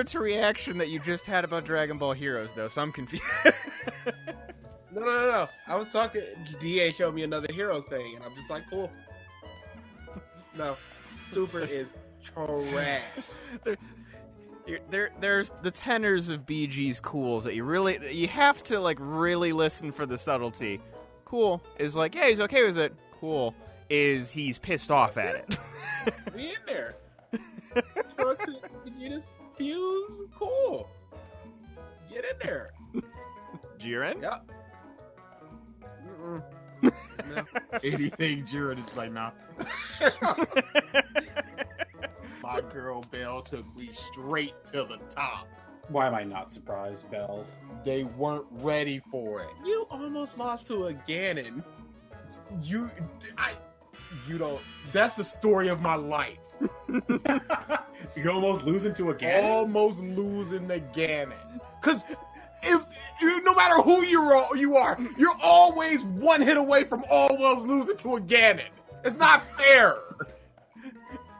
similar to reaction that you just had about Dragon Ball Heroes, though, so I'm confused. No. I was talking. DA showed me another Heroes thing, and I'm just like, cool. No, Super is trash. There's the tenors of BG's cools that you have to like really listen for the subtlety. Cool is like, yeah, he's okay with it. Cool is he's pissed off at it. We in there. Trunks and Vegeta's fuse. Cool. Get in there. Jiren? Yep. No. Anything Jiren is like, nah. My girl Belle took me straight to the top. Why am I not surprised, Belle? They weren't ready for it. You almost lost to a Ganon. You don't. That's the story of my life. You're almost losing to a Ganon? Almost losing the Ganon. Because if no matter who you are, you're always one hit away from almost losing to a Ganon. It's not fair.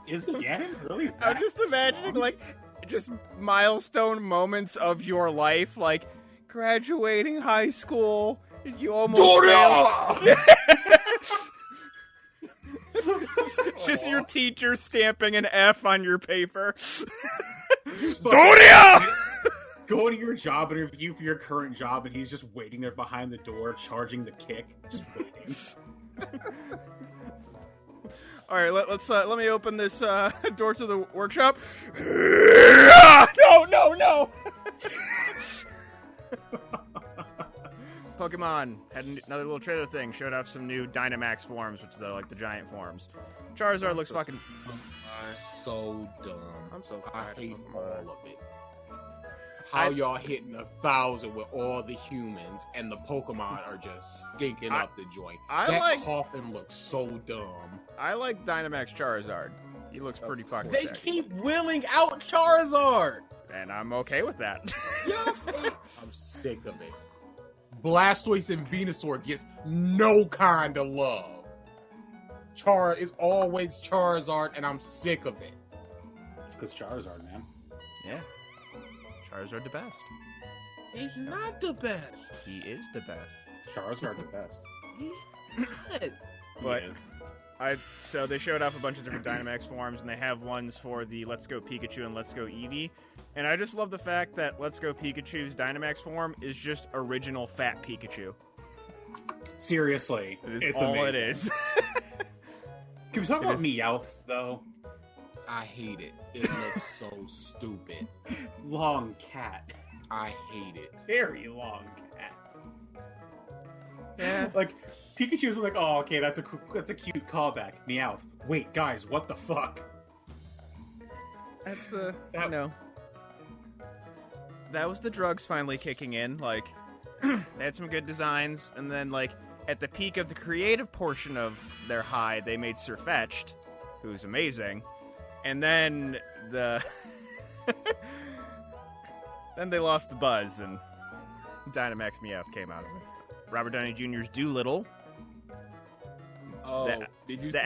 Is Ganon really? I'm just imagining like just milestone moments of your life, like graduating high school. You almost failed. It's just your teacher stamping an F on your paper. Doria! Go to your job interview for your current job, and he's just waiting there behind the door, charging the kick, just waiting. All right, let me open this door to the workshop. No! Pokemon had another little trailer thing. Showed off some new Dynamax forms, which are like the giant forms. Charizard looks fucking So dumb. I'm so I tired hate of all Pokemon. of it. How y'all hitting 1,000 with all the humans and the Pokemon are just stinking up the joint. That coffin looks so dumb. I like Dynamax Charizard. He looks pretty fucking They sick. keep willing out Charizard. And I'm okay with that. I'm sick of it. Blastoise and Venusaur gets no kind of love. Char is always Charizard, and I'm sick of it. It's because Charizard, man. Yeah. Charizard the best. He's not the best. He is the best. Charizard the best. He's not. But He is. so they showed off a bunch of different Dynamax forms, and they have ones for the Let's Go Pikachu and Let's Go Eevee. And I just love the fact that Let's Go Pikachu's Dynamax form is just original fat Pikachu. Seriously, It's all amazing. it is. Can we talk about Meowths, though? I hate it. It looks so stupid. Long cat. I hate it. Very long cat. Yeah. Like, Pikachu's like, oh, okay, that's a cute callback. Meowth. Wait, guys, what the fuck? That's the, that was the drugs finally kicking in. Like, they had some good designs, and then, like, at the peak of the creative portion of their high, they made Sirfetch'd, who's amazing, and then then they lost the buzz, and Dynamax Meowth came out of it. Robert Downey Jr.'s Doolittle. Oh, did you The see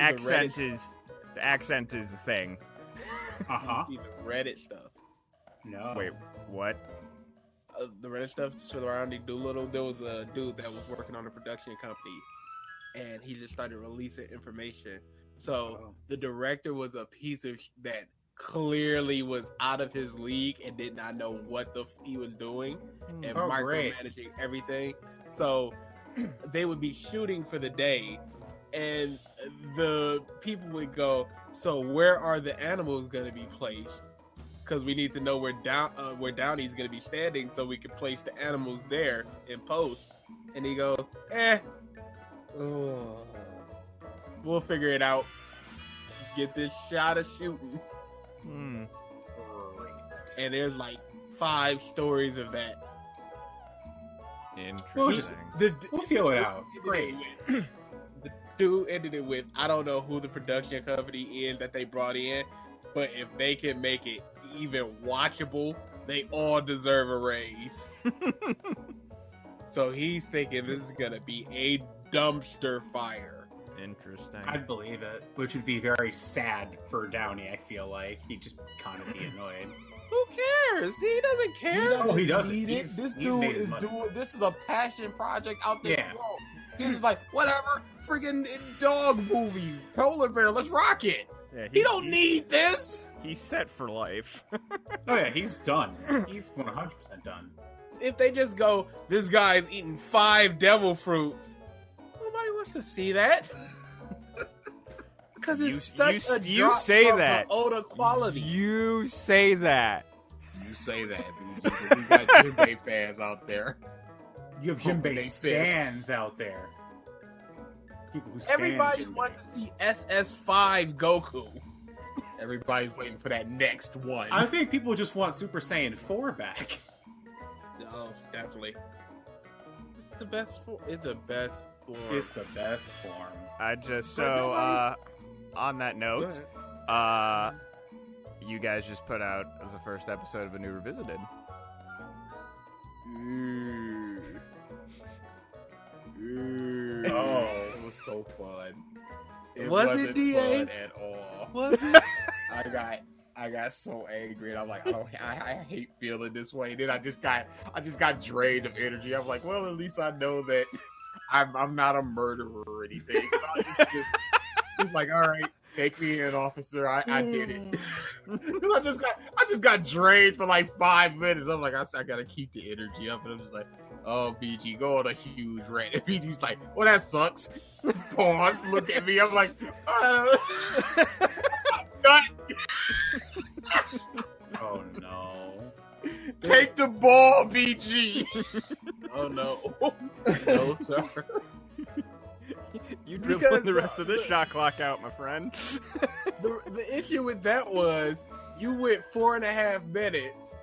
accent the is the thing. Uh-huh. See the Reddit stuff? No. Wait, what? The Reddit stuff surrounding Doolittle. There was a dude that was working on a production company, and he just started releasing information. So the director was a piece of that clearly was out of his league and did not know what he was doing and micromanaging everything. So they would be shooting for the day, and the people would go, so where are the animals going to be placed? Because we need to know where Downey's going to be standing so we can place the animals there in post. And he goes, we'll figure it out. Let's get this shot of shooting. And there's like 5 stories of that. Interesting. We'll feel it out. Great. The dude ended it with, I don't know who the production company is that they brought in, but if they can make it even watchable, they all deserve a raise. So he's thinking this is gonna be a dumpster fire. Interesting. I'd believe it. Which would be very sad for Downey, I feel like. He'd just kind of be annoyed. Who cares? He doesn't care. Oh, he doesn't. need it. He's- This he's dude made his is money. doing. This is a passion project out there. Yeah. He's just like, whatever, freaking dog movie, polar bear, let's rock it. Yeah, He don't need this. He's set for life. Oh yeah, he's done. He's 100% done. If they just go, this guy's eating 5 devil fruits, nobody wants to see that. Because it's such a you drop say from that. the Oda quality. You say that. You say that, BG, but we got Jinbei fans out there. You have Pumping Jinbei they fist. stands out there. People who stand Everybody Jinbei. wants to see SS5 Goku. Everybody's waiting for that next one. I think people just want Super Saiyan 4 back. Oh, definitely. It's the best form. It's the best form. It's the best form. I just But nobody- on that Go note, ahead. you guys just put out the first episode of A New Revisited. Oh, it was so fun. It Was it, wasn't DA? fun at all. Was it? I got so angry, and I'm like, I hate feeling this way. Then I just got drained of energy. I'm like, well, at least I know that I'm not a murderer or anything. He's like, all right, take me in, officer. I did it. Because I just got drained for like 5 minutes. I'm like, I gotta keep the energy up, and I'm just like, oh, BG, go on a huge rant. And BG's like, well, that sucks. Pause, look at me. I'm like, I'm done. Oh no. Take the ball, BG. Oh no. No, sir. You Because dribbling the rest of this shot clock out, my friend. The issue with that was you went 4.5 minutes.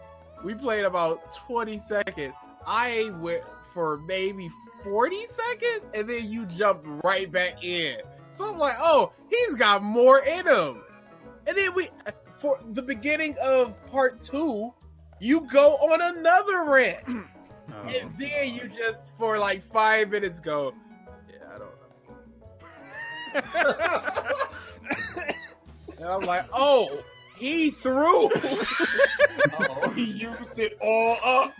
We played about 20 seconds. I went for maybe 40 seconds, and then you jumped right back in. So I'm like, oh, he's got more in him. And then for the beginning of part 2, you go on another rant. Oh, And then you just, for like 5 minutes, go, yeah, I don't know. And I'm like, oh, he threw. Oh, he used it all up.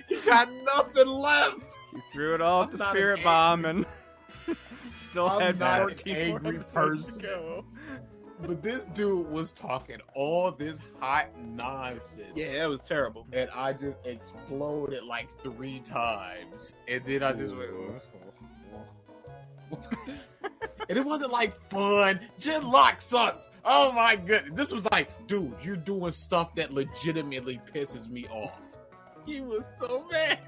He got nothing left. He threw it all I'm at the not spirit an bomb and still I'm had not an 14 more angry episodes to person. go. But this dude was talking all this hot nonsense. Yeah, that was terrible. And I just exploded like 3 times. And then I just went. And it wasn't like fun. Genlock sucks. Oh my goodness. This was like, dude, you're doing stuff that legitimately pisses me off. He was so mad.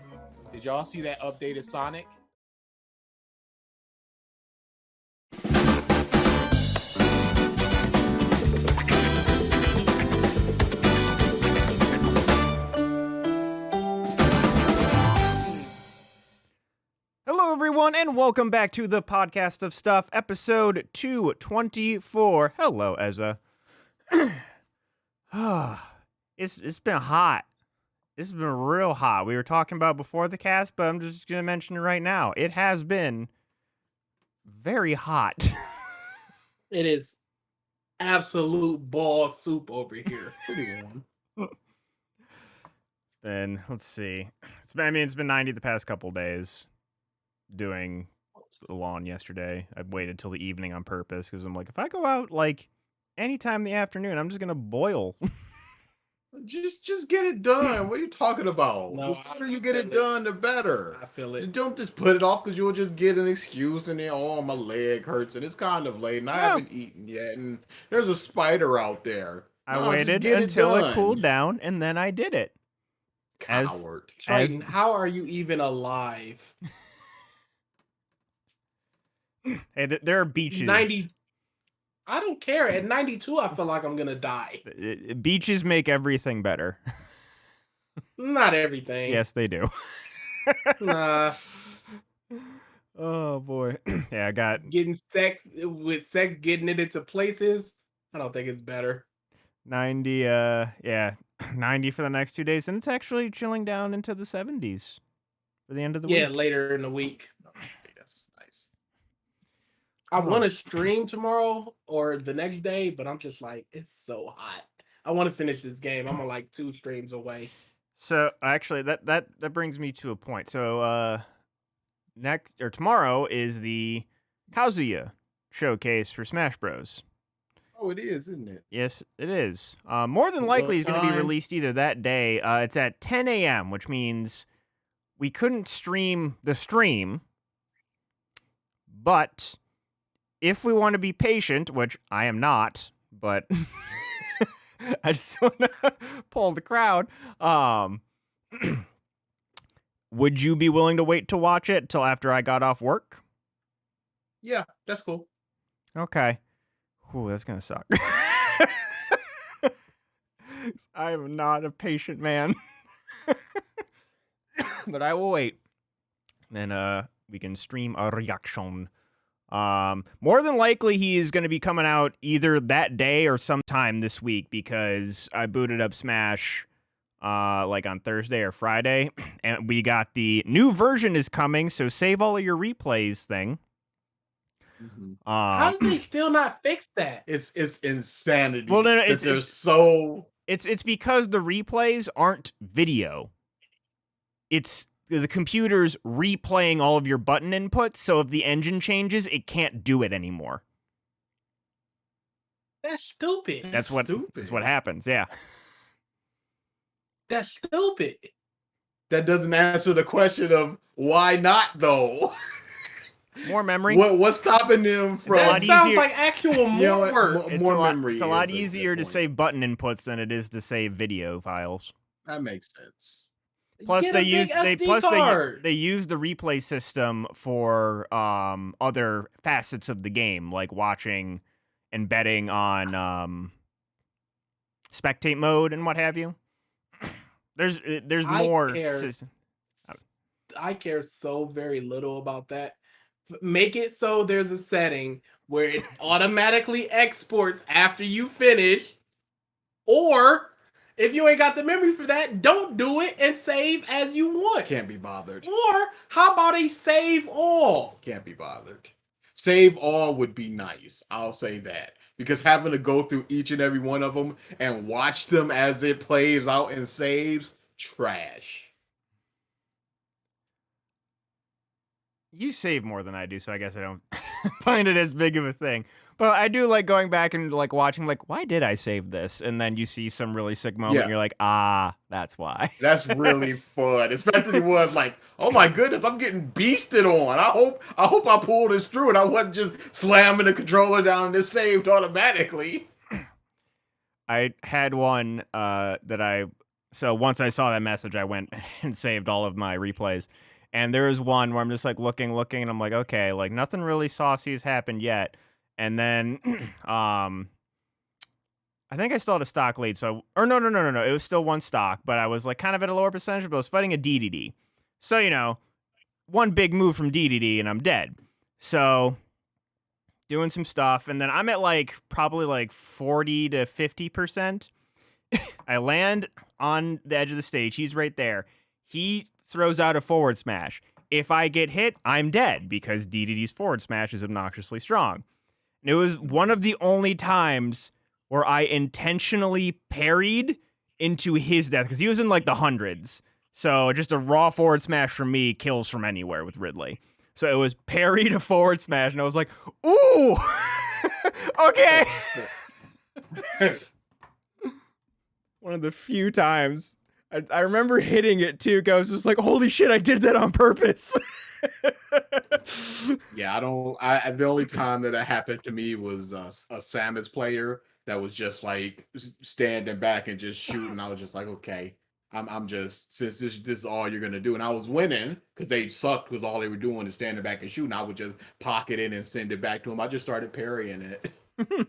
Did y'all see that updated Sonic? Hello, everyone, and welcome back to the Podcast of Stuff, episode 224. Hello, Ezza. It's been hot. This has been real hot. We were talking about before the cast, but I'm just going to mention it right now. It has been very hot. It is absolute ball soup over here. Pretty warm. And let's see. It's been 90 the past couple days. Doing the lawn yesterday. I waited till the evening on purpose because I'm like, if I go out like anytime in the afternoon, I'm just gonna boil. Just get it done. What are you talking about? No, the sooner I you get it feel it. done, the better. I feel it. Don't just put it off because you'll just get an excuse and then, oh, my leg hurts and it's kind of late and I Yeah. haven't eaten yet and there's a spider out there. I No, just waited get until it done. cooled down and then I did it. As- Coward. Triton, how are you even alive? Hey, there are beaches. 90. I don't care. At 92, I feel like I'm gonna die. Beaches make everything better. Not everything. Yes, they do. Nah. Oh boy. Yeah, I got Getting sex getting it into places. I don't think it's better. 90. Yeah, 90 for the next 2 days, and it's actually chilling down into the 70s for the end of the Yeah, week. later in the week. That's nice. I want to stream tomorrow or the next day, but I'm just like, it's so hot. I want to finish this game. I'm on like 2 streams away. So actually, that brings me to a point. So tomorrow is the Kazuya showcase for Smash Bros. Oh, it is, isn't it? Yes, it is. More than likely, it's going to be released either that day. It's at 10 a.m., which means we couldn't stream the stream. But if we want to be patient, which I am not, but I just want to pull the crowd. Would you be willing to wait to watch it till after I got off work? Yeah, that's cool. Okay. Ooh, that's going to suck. I am not a patient man. But I will wait. Then we can stream a reaction. More than likely he is going to be coming out either that day or sometime this week because I booted up Smash like on Thursday or Friday, and we got the new version is coming, so save all of your replays thing. Mm-hmm. How did they still not fix that? It's insanity. Well, no, it's because the replays aren't video. It's the computer's replaying all of your button inputs, so if the engine changes, it can't do it anymore. That's stupid. That's what happens, yeah. That's stupid. That doesn't answer the question of why not, though. More memory. What's stopping them from? That sounds like actual more work. More memory. It's a lot easier to save button inputs than it is to save video files. That makes sense. Plus, they use the replay system for other facets of the game, like watching and betting on spectate mode and what have you. There's more. I care so very little about that. Make it so there's a setting where it automatically exports after you finish, or if you ain't got the memory for that, don't do it and save as you want. Can't be bothered. Or how about a save all? Can't be bothered. Save all would be nice. I'll say that. Because having to go through each and every one of them and watch them as it plays out and saves, trash. You save more than I do, so I guess I don't find it as big of a thing. But I do like going back and like watching, like, why did I save this? And then you see some really sick moment, and you're like, that's why. That's really fun. Especially was like, oh my goodness, I'm getting beasted on. I hope I pulled this through and I wasn't just slamming the controller down and it saved automatically. I had one so once I saw that message, I went and saved all of my replays. And there was one where I'm just like looking, and I'm like, okay, like nothing really saucy has happened yet. And then, I think I still had a stock lead. So, or no, it was still one stock, but I was like kind of at a lower percentage. But I was fighting a DDD, so one big move from DDD, and I'm dead. So, doing some stuff, and then I'm at like probably like 40 to 50%. I land on the edge of the stage. He's right there. He throws out a forward smash. If I get hit, I'm dead because DDD's forward smash is obnoxiously strong. And it was one of the only times where I intentionally parried into his death because he was in like the hundreds. So just a raw forward smash from me kills from anywhere with Ridley. So it was parry to forward smash, and I was like, ooh, okay. One of the few times. I remember hitting it too, because I was just like, holy shit, I did that on purpose. Yeah, the only time that happened to me was a Samus player that was just like standing back and just shooting. I was just like, okay, I'm just, since this is all you're gonna do, and I was winning because they sucked because all they were doing is standing back and shooting. I would just pocket it and send it back to him. I just started parrying it,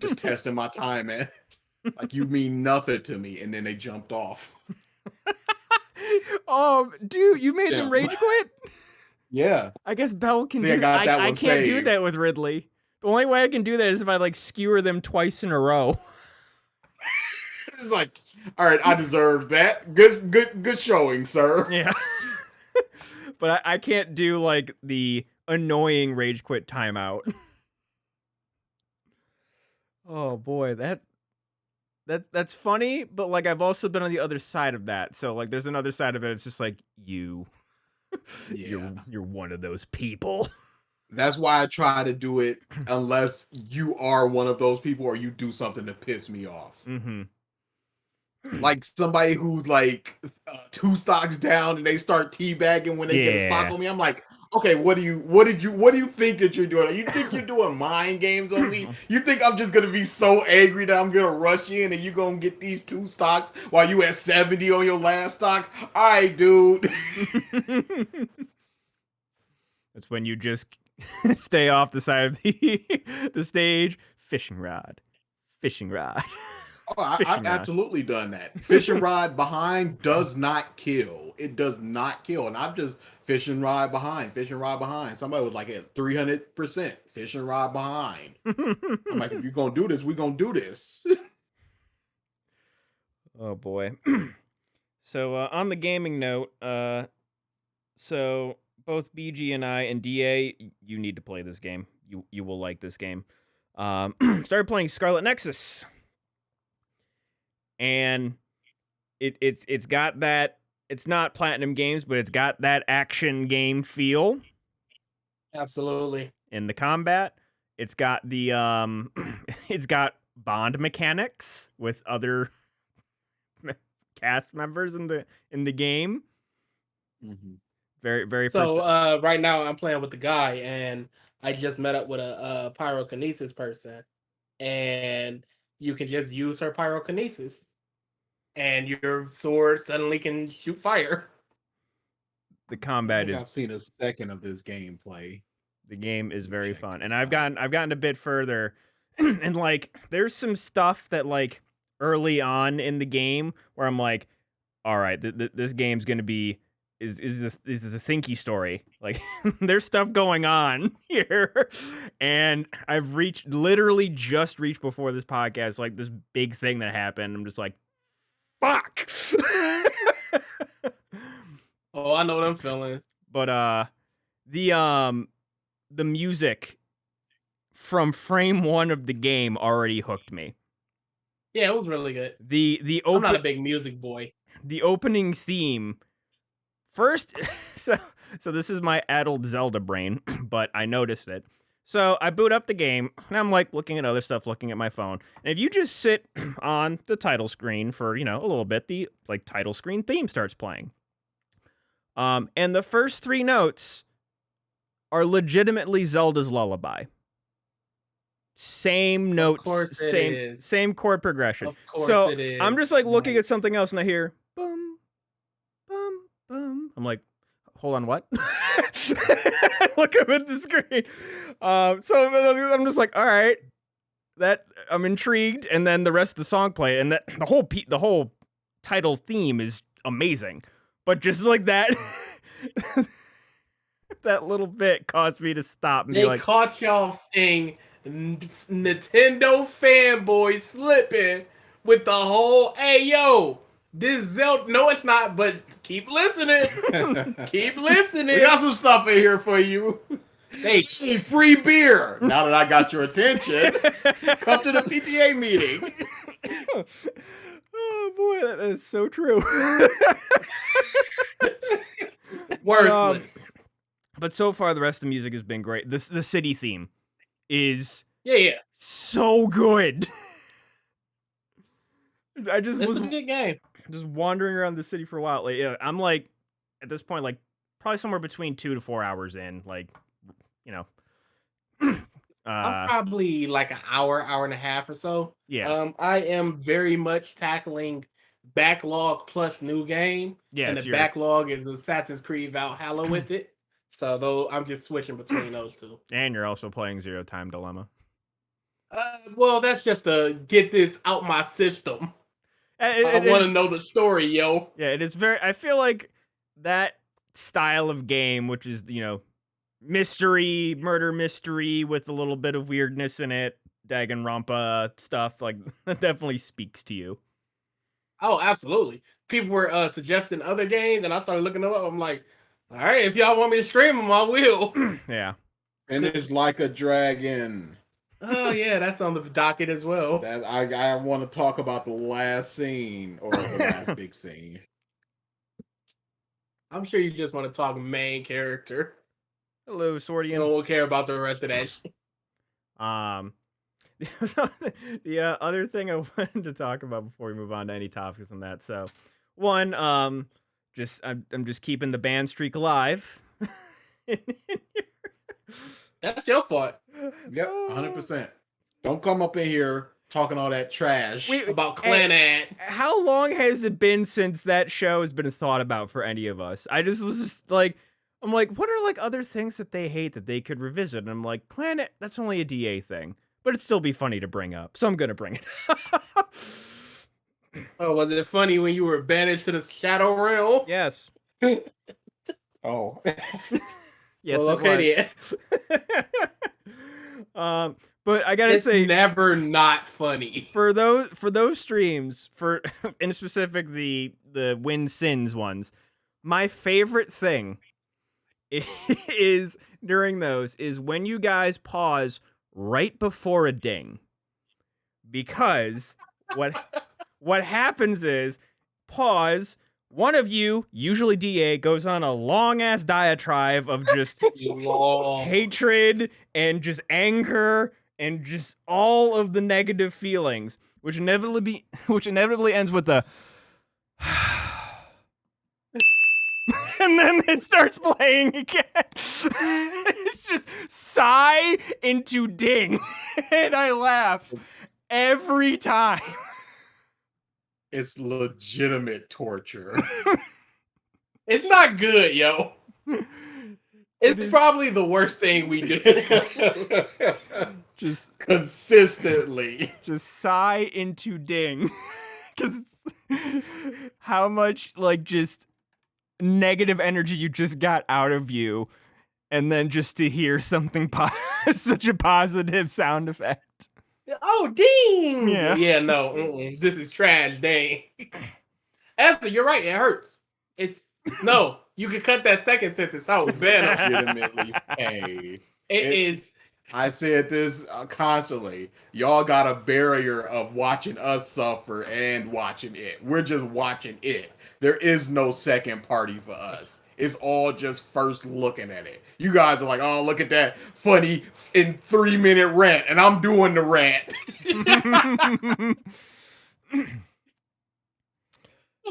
just testing my time, man. Like, you mean nothing to me, and then they jumped off. Dude, you made them rage quit? Yeah. I guess Bell can do that. I can't do that with Ridley. The only way I can do that is if I like skewer them twice in a row. It's like, all right, I deserve that. Good showing, sir. Yeah. But I can't do like the annoying rage quit timeout. Oh boy, that that's funny, but like I've also been on the other side of that. So like there's another side of it. It's just like you're one of those people. That's why I try to do it unless you are one of those people or you do something to piss me off. Mm-hmm. Like somebody who's like 2 stocks down and they start teabagging when they get a stock on me. I'm like, okay, what do you think that you're doing? You think you're doing mind games on me? You think I'm just gonna be so angry that I'm gonna rush in and you gonna get these 2 stocks while you at 70 on your last stock? All right, dude. That's when you just stay off the side of the stage. Fishing rod. Oh, I've absolutely done that. Fishing rod behind does not kill. It does not kill. And I'm just fishing rod behind. Somebody was like at 300%. Fishing rod behind. I'm like, if you're going to do this, we're going to do this. Oh, boy. So, on the gaming note, so both BG and I and DA, you need to play this game. You will like this game. Started playing Scarlet Nexus. And it's got that, it's not Platinum Games, but it's got that action game feel. Absolutely. In the combat, it's got the it's got bond mechanics with other cast members in the game. Mm-hmm. Very, very. So right now I'm playing with the guy, and I just met up with a pyrokinesis person, and you can just use her pyrokinesis, and your sword suddenly can shoot fire. The combat is. I've seen a second of this gameplay. The game is very fun, and I've gotten a bit further, and like there's some stuff that like early on in the game where I'm like, all right, this game's gonna be is a thinky story. Like there's stuff going on here, and I've literally just reached before this podcast like this big thing that happened. I'm just like, fuck. Oh, I know what I'm feeling. But the music from frame 1 of the game already hooked me. Yeah, it was really good. I'm not a big music boy. The opening theme first, so this is my adult Zelda brain, but I noticed it. So I boot up the game, and I'm like looking at other stuff, looking at my phone. And if you just sit on the title screen for a little bit, the like title screen theme starts playing. And the first 3 notes are legitimately Zelda's Lullaby. Same notes, same chord progression. Of course so it is. I'm just like looking at something else, and I hear boom, boom, boom. I'm like, hold on, what? Look up at the screen. So I'm just like, all right, that I'm intrigued, and then the rest of the song played, and the whole title theme is amazing, but just like that. That little bit caused me to stop and they be like, caught y'all thing Nintendo fanboy slipping with the whole, hey yo, this Zelda, no it's not, but keep listening. Keep listening. We got some stuff in here for you. Hey, free beer. Now that I got your attention, come to the PTA meeting. Oh boy, that is so true. Worthless. But so far, the rest of the music has been great. The city theme is so good. It's a good game. Just wandering around the city for a while. Like, I'm like at this point, like probably somewhere between 2 to 4 hours in. Like, I'm probably like an hour and a half or so. Yeah. I am very much tackling backlog plus new game. Yes, and the backlog is Assassin's Creed Valhalla with it. So though I'm just switching between those two. And you're also playing Zero Time Dilemma. Well, that's just to get this out my system. I want to know the story, yo. Yeah, it is I feel like that style of game, which is, mystery, murder mystery with a little bit of weirdness in it, Danganronpa stuff, like, that definitely speaks to you. Oh, absolutely. People were suggesting other games, and I started looking them up. I'm like, all right, if y'all want me to stream them, I will. Yeah. And it's like a dragon. Oh yeah, that's on the docket as well. That I want to talk about the last scene or the last big scene. I'm sure you just want to talk main character. Hello, You Swordian. don't care about the rest of that shit. The other thing I wanted to talk about before we move on to any topics on that. So, one, I'm just keeping the band streak alive. That's your fault. Yep, 100%. Don't come up in here talking all that trash. Wait, About Clan How long has it been since that show has been thought about for any of us? I just was just like, I'm like, what are like other things that they hate that they could revisit? And I'm like, Planet, that's only a DA thing, but it'd still be funny to bring up, so I'm gonna bring it up. Oh, was it funny when you were banished to the Shadow Realm? Yes. Oh. Yes, well, okay then. But I gotta say, never not funny for those streams, for in specific the Win Sins ones, my favorite thing is during those is when you guys pause right before a ding, because what happens is pause. One of you, usually DA, goes on a long-ass diatribe of just hatred and just anger and just all of the negative feelings, which inevitably ends with a and then it starts playing again. It's just sigh into ding, and I laugh every time. It's legitimate torture. It's not good, yo. It's probably the worst thing we do. Just consistently. Just sigh into ding. Because how much, like, just negative energy you just got out of you. And then just to hear something, such a positive sound effect. Oh, ding! Yeah. Yeah, no. This is trash, dang. Esther, you're right. It hurts. No, you can cut that second sentence out better. Legitimately, hey. It is. I said this constantly. Y'all got a barrier of watching us suffer and watching it. We're just watching it. There is no second party for us. It's all just first looking at it. You guys are like, oh, look at that funny in 3-minute rant, and I'm doing the rant.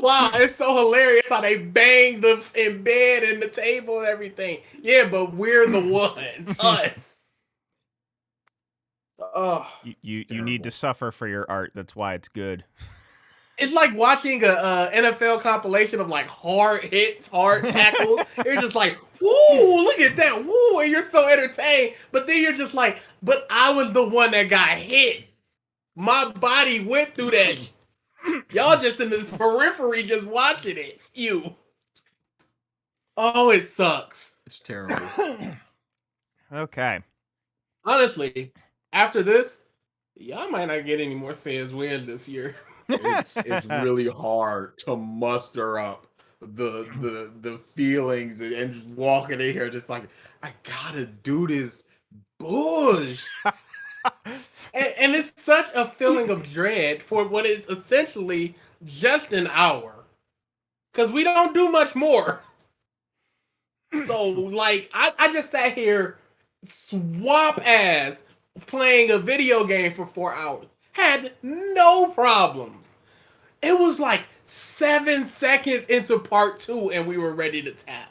Wow, it's so hilarious how they bang in bed and the table and everything. Yeah, but we're the ones, us. Oh, you need to suffer for your art. That's why it's good. It's like watching a NFL compilation of like hard hits, hard tackles. You're just like, woo, look at that, woo, and you're so entertained. But then you're just like, but I was the one that got hit. My body went through that. Y'all just in the periphery just watching it. You. Oh, it sucks. It's terrible. Okay. Honestly, after this, y'all might not get any more Sans wins this year. It's really hard to muster up the feelings and just walking in here just like, I gotta do this bush. And it's such a feeling of dread for what is essentially just an hour. Because we don't do much more. So, like, I just sat here swamp ass playing a video game for 4 hours. Had no problems. It was like 7 seconds into part 2 and we were ready to tap.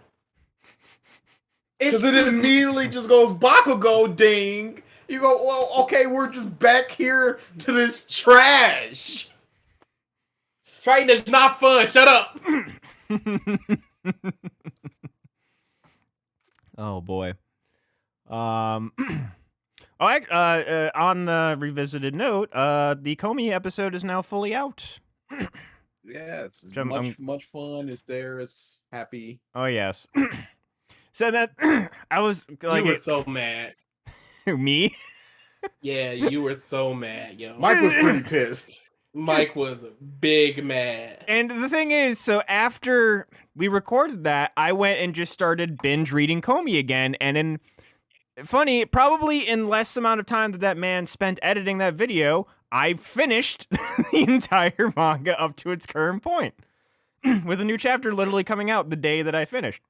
Because it immediately just goes Bakugo ding. You go, well, okay, we're just back here to this trash. Triton is not fun. Shut up. Oh boy. On the revisited note, the Comey episode is now fully out. Yeah, it's I'm much fun. It's there. It's happy. Oh yes. So that I was like, you were so mad. Me? Yeah, you were so mad, yo. Mike was pretty pissed. Mike was big mad. And the thing is, so after we recorded that, I went and just started binge reading Comey again, and funny, probably in less amount of time that man spent editing that video, I finished the entire manga up to its current point, with a new chapter literally coming out the day that I finished.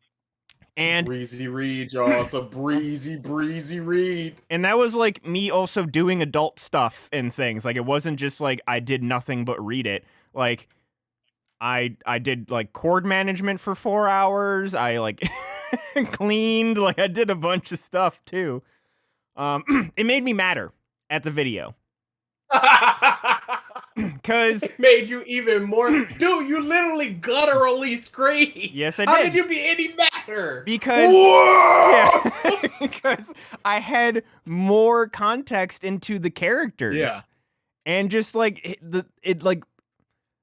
And breezy read, y'all. It's a breezy read. And that was like me also doing adult stuff and things. Like, it wasn't just like I did nothing but read it. Like, I did like chord management for 4 hours. I like cleaned. Like, I did a bunch of stuff too. It made me madder at the video. Because it made you even more. Dude, you literally gutturally screamed. Yes, I did. How did you be any madder? Because because I had more context into the characters. Yeah. And just like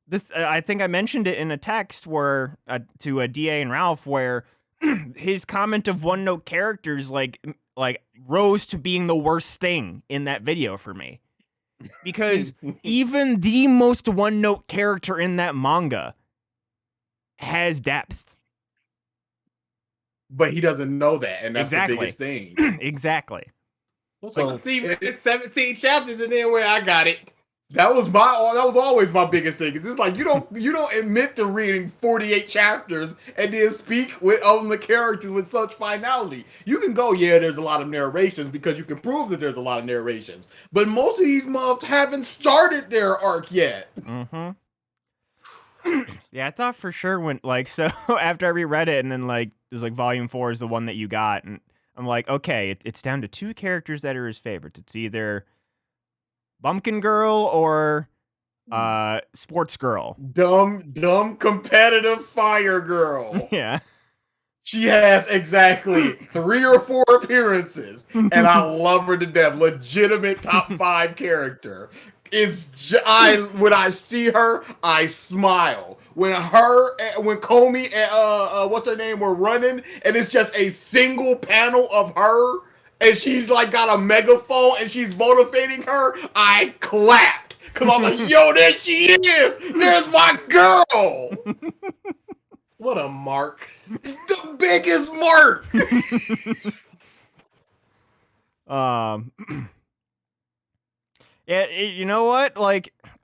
this, I think I mentioned it in a text where to a DA and Ralph, where his comment of one note characters like rose to being the worst thing in that video for me. Because even the most one note character in that manga has depth. But he doesn't know that, and that's Exactly. the biggest thing. Exactly. So see, it's 17 chapters, and then where I got it. That was always my biggest thing. Cause it's like you don't admit to reading 48 chapters and then speak on the characters with such finality. You can go, yeah, there's a lot of narrations because you can prove that there's a lot of narrations. But most of these mobs haven't started their arc yet. Mm-hmm. Yeah, I thought for sure when so after I reread it and then it was like volume 4 is the one that you got, and I'm like, okay, it's down to 2 characters that are his favorites. It's either Bumpkin Girl or Sports Girl. Dumb competitive fire girl. Yeah. She has exactly 3 or 4 appearances, and I love her to death. Legitimate top 5 character. When I see her, I smile. When Comey and what's her name were running, and it's just a single panel of her, and she's like got a megaphone and she's motivating her, I clapped. Cause I'm like, yo, there she is. There's my girl. What a mark. The biggest mark. Yeah, you know what?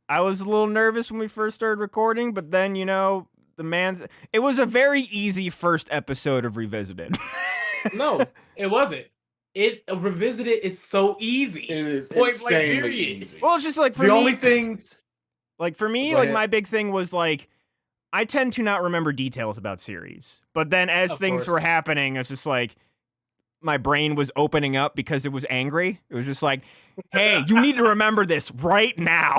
I was a little nervous when we first started recording, but then, it was a very easy first episode of Revisited. No, it wasn't. Revisited is so easy. It is Point blank, insanely period. easy. Well, it's just for The me, only things, for me, Go ahead. my big thing was I tend to not remember details about series. But then as Of things course. were happening, it's just my brain was opening up because it was angry. It was just hey, you need to remember this right now.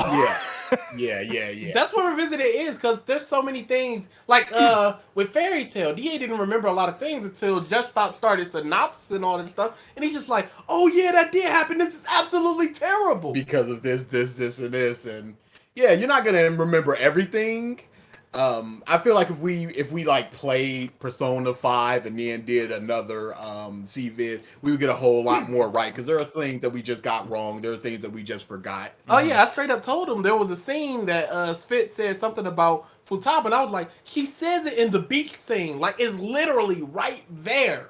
yeah. That's what Revisited is, because there's so many things. With Fairy Tail, DA didn't remember a lot of things until Just Stop started synopsis and all this stuff. And he's just like, oh yeah, that did happen. This is absolutely terrible. Because of this, and this, and yeah, you're not gonna remember everything. I feel like if we played Persona 5 and then did another CVid, we would get a whole lot more right, because there are things that we just got wrong. There are things that we just forgot. Oh yeah, I straight up told him there was a scene that Spit said something about Futaba, and I was like, she says it in the beach scene. It's literally right there.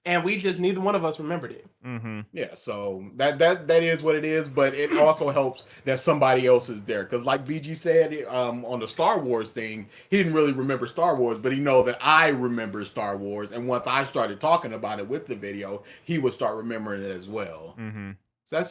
And we just, neither one of us remembered it. Mm-hmm. Yeah, so that is what it is, but it also helps that somebody else is there. Because like BG said on the Star Wars thing, he didn't really remember Star Wars, but he know that I remember Star Wars. And once I started talking about it with the video, he would start remembering it as well. Mm-hmm. So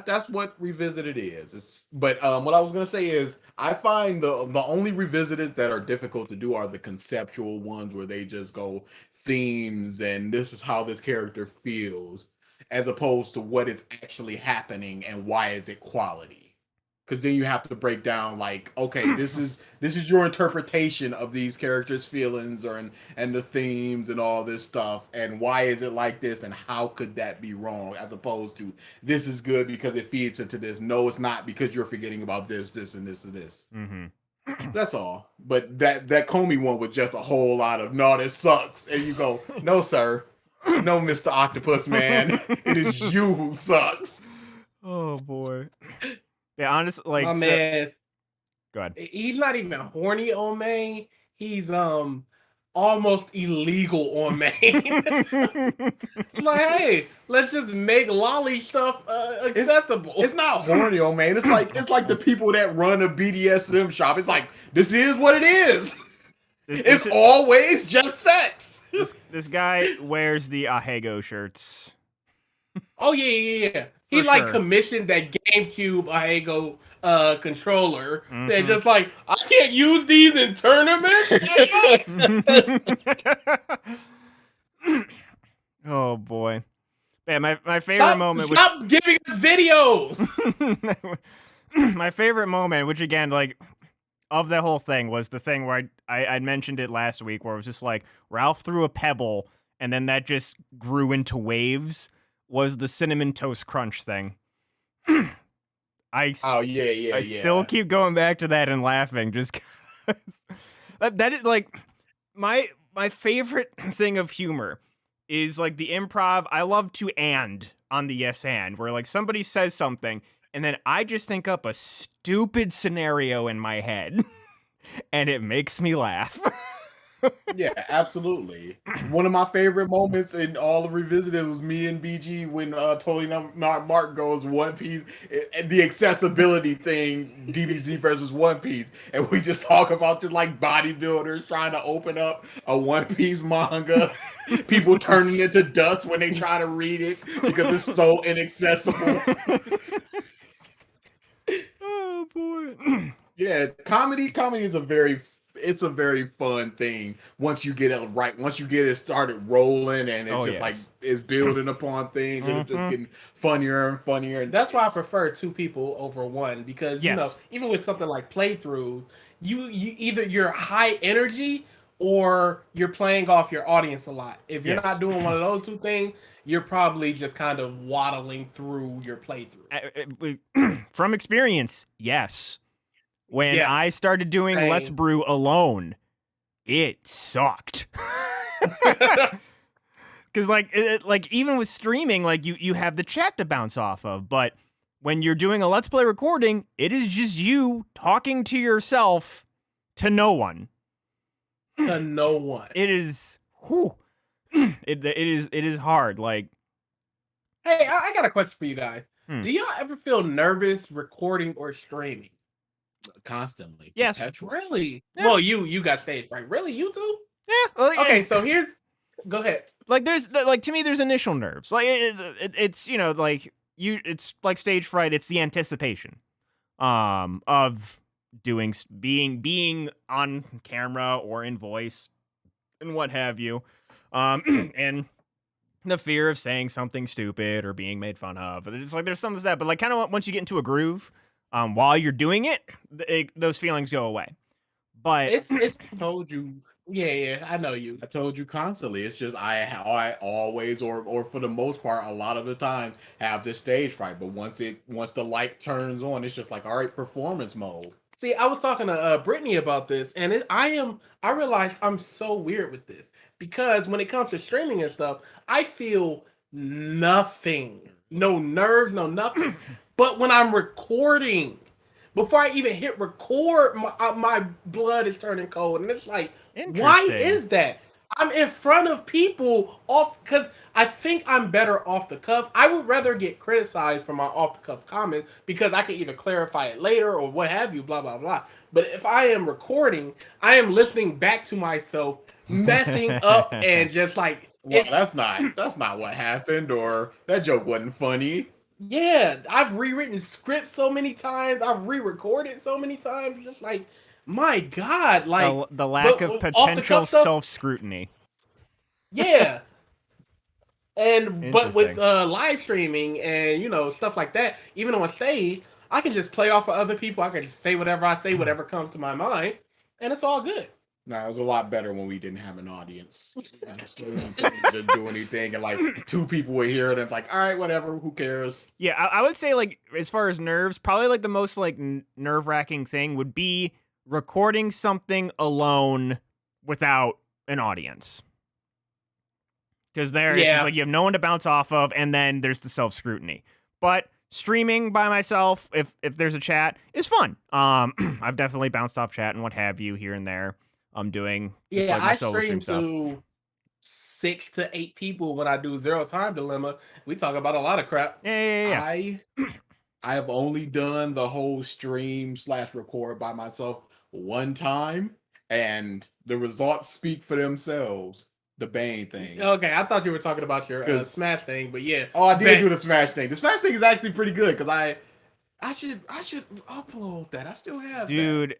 that's what Revisited is. But what I was gonna say is, I find the only Revisited that are difficult to do are the conceptual ones, where they just go themes and this is how this character feels, as opposed to what is actually happening and why is it quality. Because then you have to break down okay, this is your interpretation of these characters' feelings and the themes and all this stuff, and why is it like this, and how could that be wrong, as opposed to this is good because it feeds into this. No, it's not, because you're forgetting about this, and this, and this. Mm-hmm. That's all. But that Comey one was just a whole lot of, no, this sucks. And you go, no, sir. No, Mr. Octopus Man. It is you who sucks. Oh boy. Yeah, honestly, My man, go ahead. he's not even horny on May. He's almost illegal on Maine. Like, hey, let's just make lolly stuff accessible. It's not horny on Maine. It's like the people that run a BDSM shop. It's like, this is what it is. It's always just sex. This guy wears the Ahego shirts. Oh yeah. He For like sure. commissioned that GameCube Ahego controller. They're just like, I can't use these in tournaments. Oh boy. Man, my favorite Stop, moment stop giving us videos. my favorite moment, which again, like, of that whole thing was the thing where I mentioned it last week, where it was just like Ralph threw a pebble and then that just grew into waves, was the Cinnamon Toast Crunch thing. I still keep going back to that and laughing just 'cause that is like my favorite thing of humor is like the improv. I love to on the yes and, where like somebody says something and then I just think up a stupid scenario in my head and it makes me laugh. Yeah, absolutely. One of my favorite moments in all of Revisited was me and BG when Totally Not Mark goes One Piece, the accessibility thing, DBZ versus One Piece, and we just talk about just like bodybuilders trying to open up a One Piece manga, people turning into dust when they try to read it because it's so inaccessible. Oh boy. Yeah, comedy is a very fun thing once you get it right. Once you get it started rolling and it's like it's building upon things and it's just getting funnier and funnier. And that's why I prefer two people over one, because you know, even with something like playthroughs, you either you're high energy or you're playing off your audience a lot. If you're not doing one of those two things, you're probably just kind of waddling through your playthrough. From experience, yes. When I started doing Let's Brew alone, it sucked. Because like even with streaming, like you have the chat to bounce off of, but when you're doing a Let's Play recording, it is just you talking to yourself to no one. To no one. It is. Whew, it is hard. Like, hey, I got a question for you guys. Do y'all ever feel nervous recording or streaming? Constantly. Yes. Really? Yeah. Well, you got stage fright. Really, you too? Yeah. Well, okay, so go ahead. Like there's like, to me, there's initial nerves. Like it's, you know, like it's like stage fright. It's the anticipation, of being on camera or in voice and what have you, and the fear of saying something stupid or being made fun of. It's like there's some of that, but like kind of once you get into a groove, while you're doing it, those feelings go away. But it's told you. Yeah, I know you. I told you constantly. It's just I always or for the most part, a lot of the time have this stage fright. But once the light turns on, it's just like, all right, performance mode. See, I was talking to Brittany about this, and I realized I'm so weird with this, because when it comes to streaming and stuff, I feel nothing, no nerves, no nothing. But when I'm recording, before I even hit record, my blood is turning cold, and it's like, why is that? I'm in front of people because I think I'm better off the cuff. I would rather get criticized for my off the cuff comments because I can either clarify it later or what have you, blah, blah, blah. But if I am recording, I am listening back to myself, messing up and just like, well, that's not what happened, or that joke wasn't funny. Yeah, I've rewritten scripts so many times. I've re-recorded so many times. Just like, my God, like the lack of potential self-scrutiny. Yeah. But with live streaming and, you know, stuff like that, even on stage, I can just play off of other people. I can just say whatever I say, whatever comes to my mind, and it's all good. No, it was a lot better when we didn't have an audience. Just do anything, and like two people were here, and it's like, all right, whatever, who cares? Yeah, I would say, like, as far as nerves, probably like the most like nerve-wracking thing would be recording something alone without an audience. Because it's just like you have no one to bounce off of, and then there's the self-scrutiny. But streaming by myself, if there's a chat, is fun. I've definitely bounced off chat and what have you here and there. I'm doing just Yeah, like my I solo stream stream stuff. to 6 to 8 people when I do Zero Time Dilemma. We talk about a lot of crap. Yeah. I have only done the whole stream / record by myself one time, and the results speak for themselves. The Bane thing. Okay, I thought you were talking about your 'Cause- Smash thing, but yeah. Oh, I did do the Smash thing. The Smash thing is actually pretty good because I should upload that. I still have that. Dude,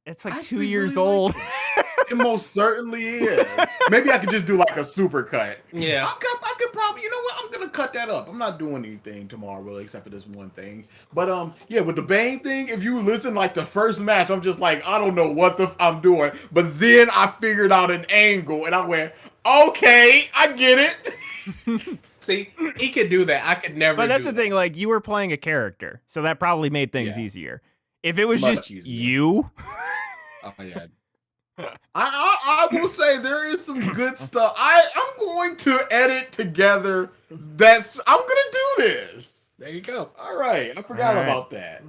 it's like I 2 actually years really old. like It most certainly is. Maybe I could just do like a super cut. Yeah. I could probably, you know what? I'm gonna cut that up. I'm not doing anything tomorrow really, except for this one thing. But yeah, with the Bane thing, if you listen like the first match, I'm just like, I don't know what I'm doing. But then I figured out an angle, and I went, okay, I get it. See, he could do that. I could never. But that's do the thing, like, you were playing a character, so that probably made things Yeah. easier. If it was Much just easier. you, Oh yeah. I will say there is some good stuff. I'm going to edit together. I'm gonna do this. There you go. All right, I forgot All right. about that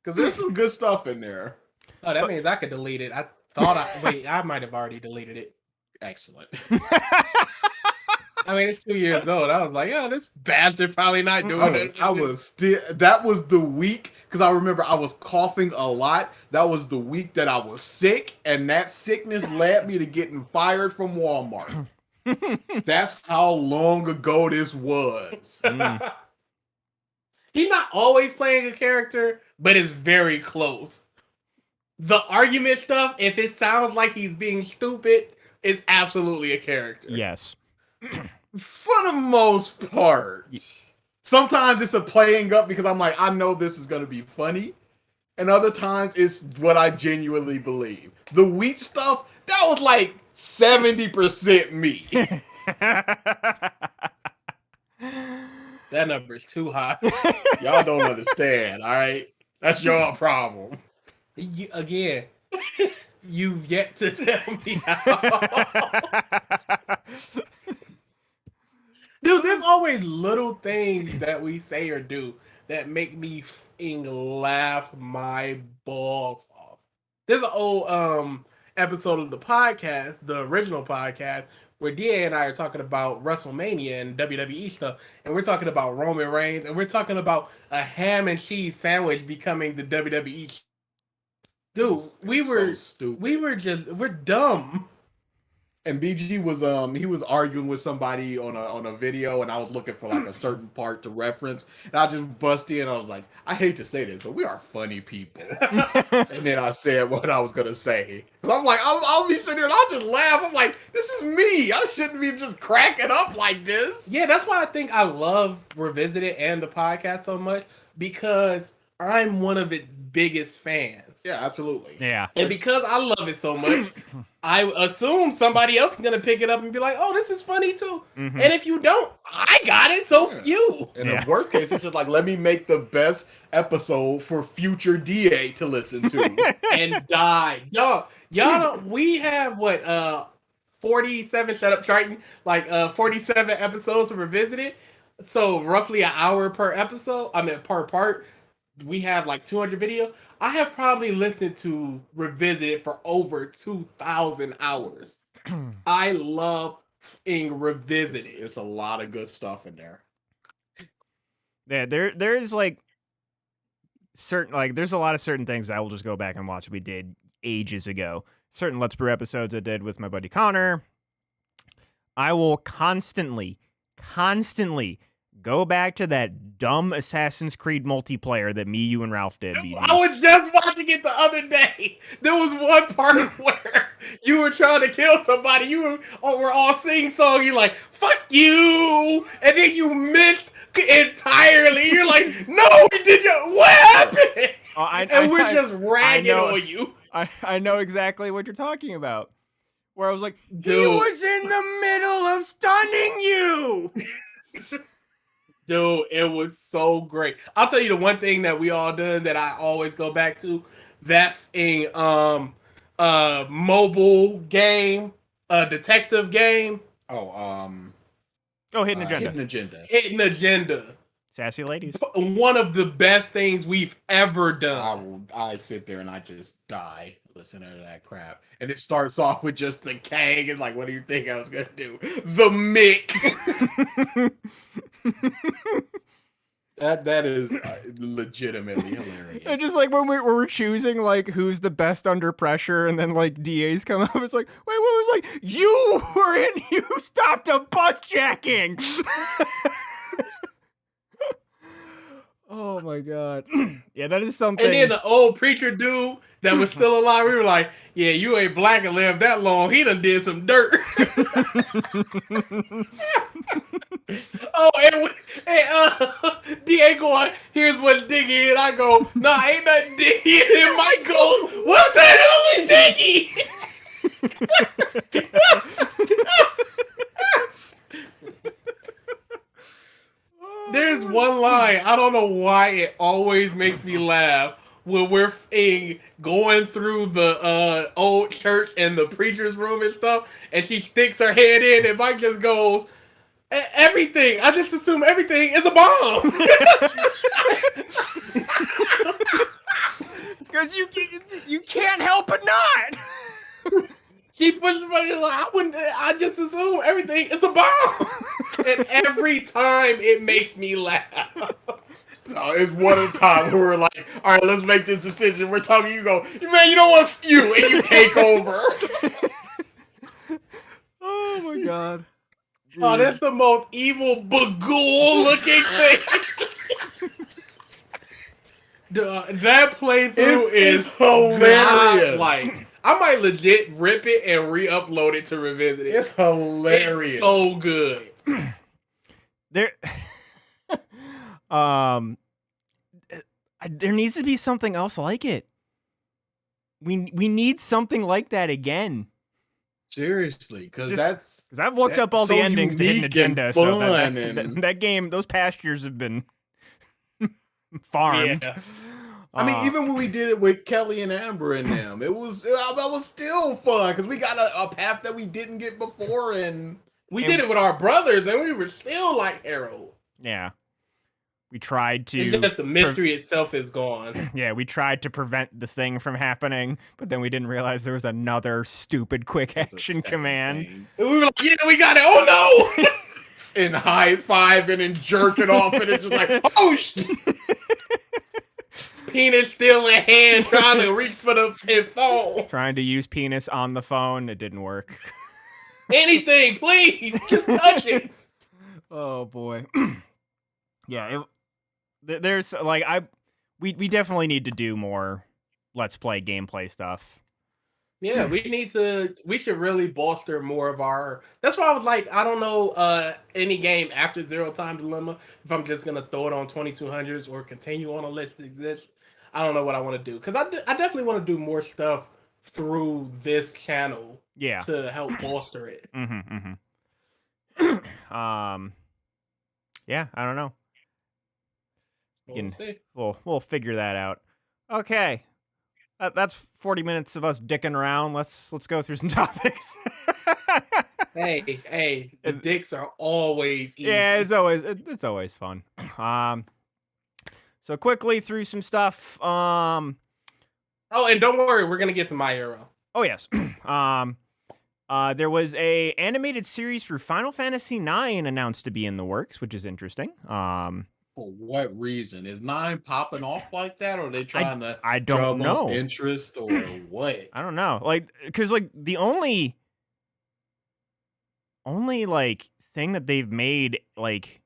because there's some good stuff in there. Oh, that means I could delete it. I thought I might have already deleted it. Excellent. I mean, it's 2 years old. I was like, oh, this bastard probably not doing it. I was still. That was the week because I remember I was coughing a lot. That was the week that I was sick, and that sickness led me to getting fired from Walmart. That's how long ago this was. He's not always playing a character, but it's very close. The argument stuff, if it sounds like he's being stupid, it's absolutely a character. yes. For the most part. Sometimes it's a playing up because I'm like, I know this is going to be funny. And other times it's what I genuinely believe. The wheat stuff, that was like 70% me. That number is too high. Y'all don't understand, all right? That's your problem. Again, you've yet to tell me how. Dude, there's always little things that we say or do that make me laugh my balls off. There's an old episode of the podcast, the original podcast, where DA and I are talking about WrestleMania and WWE stuff, and we're talking about Roman Reigns, and we're talking about a ham and cheese sandwich becoming the WWE. Dude, we're dumb. And BG was he was arguing with somebody on a video, and I was looking for like a certain part to reference, and I just bust in. I was like, I hate to say this, but we are funny people. And then I said what I was gonna say. Cause I'm like, I'll be sitting there and I'll just laugh. I'm like, this is me. I shouldn't be just cracking up like this. Yeah, that's why I think I love Revisited and the podcast so much, because I'm one of its biggest fans. Yeah, absolutely. Yeah. And because I love it so much, I assume somebody else is going to pick it up and be like, oh, this is funny too. Mhm. And if you don't, I got it, so you. In Yeah. the worst case, it's just like, let me make the best episode for future DA to listen to. And die. Y'all don't, we have what, 47, shut up, Triton, like 47 episodes of Revisited. So roughly an hour per episode, per part. We have like 200 video. I have probably listened to Revisited for over 2,000 hours. I love Revisited. It's a lot of good stuff in there. Yeah, there is like certain, like, there's a lot of certain things I will just go back and watch we did ages ago. Certain Let's Brew episodes I did with my buddy Connor. I will constantly go back to that dumb Assassin's Creed multiplayer that me, you, and Ralph did. BB. I was just watching it the other day. There was one part where you were trying to kill somebody. You were all sing song. You're like, "Fuck you," and then you missed entirely. You're like, "No, did you? What happened?" And we're just ragging on you. I know exactly what you're talking about. Where I was like, he Dude. was in the middle of stunning you. Dude, it was so great. I'll tell you the one thing that we all done that I always go back to. That thing, mobile game, detective game. Oh, Oh, Hidden Agenda. Hidden Agenda. Hidden Agenda. Sassy ladies. One of the best things we've ever done. I sit there and I just die listening to that crap. And it starts off with just the Kang and like, what do you think I was gonna do? The Mick. That is legitimately hilarious. It's just like when we're choosing like who's the best under pressure, and then like DAs come up. It's like, wait, what was like you were in? You stopped a bus jacking. Oh my god. Yeah, that is something. And then the old preacher dude that was still alive, we were like, yeah, you ain't black and lived that long. He done did some dirt. Oh, and DA going, here's what's digging. And I go, nah, ain't nothing digging. And Mike goes, what the hell is digging? There's one line, I don't know why it always makes me laugh, when we're going through the old church and the preacher's room and stuff, and she sticks her head in, and Mike just goes, everything, I just assume everything is a bomb. Because you can't help but not. She pushes me like, I just assume everything is a bomb. And every time it makes me laugh. No, it's one at a time where we're like, all right, let's make this decision. We're talking, you go, man, you don't want you, and you take over. Oh my god. Oh, that's the most evil bagul looking thing. That playthrough is hilarious. Like, I might legit rip it and re-upload it to revisit it. It's hilarious. It's so good. There there needs to be something else like it. We need something like that again. Seriously, because I've looked up all the endings to Hidden Agenda, so that game, those pastures have been farmed. Yeah. I mean, even when we did it with Kelly and Amber and them, that was still fun because we got a path that we didn't get before, and we did it with our brothers, and we were still like Harold. Yeah, we tried to. It's just the mystery itself is gone. Yeah, we tried to prevent the thing from happening, but then we didn't realize there was another stupid quick action command. And we were like, "Yeah, we got it! Oh no!" And high five and then jerk it off, and it's just like, oh shit. Penis still in hand, trying to reach for the phone. Trying to use penis on the phone, it didn't work. Anything, please, just touch it. Oh boy. Yeah, there's like we definitely need to do more Let's Play gameplay stuff. Yeah, we should really bolster more of our. That's why I was like, I don't know any game after Zero Time Dilemma if I'm just gonna throw it on 2200s or continue on a list that exists. I don't know what I want to do because I definitely want to do more stuff through this channel. Yeah, to help bolster it. Yeah, I don't know. We'll figure that out. Okay. That's 40 minutes of us dicking around. Let's go through some topics. Hey, the dicks are always easy. Yeah, it's always fun. So quickly through some stuff. Oh, and don't worry, we're gonna get to My Hero. Oh yes. There was a animated series for Final Fantasy IX announced to be in the works, which is interesting. For what reason? Is 9 popping off like that, or are they trying to I don't know interest or what? I don't know. Like, because like the only like thing that they've made like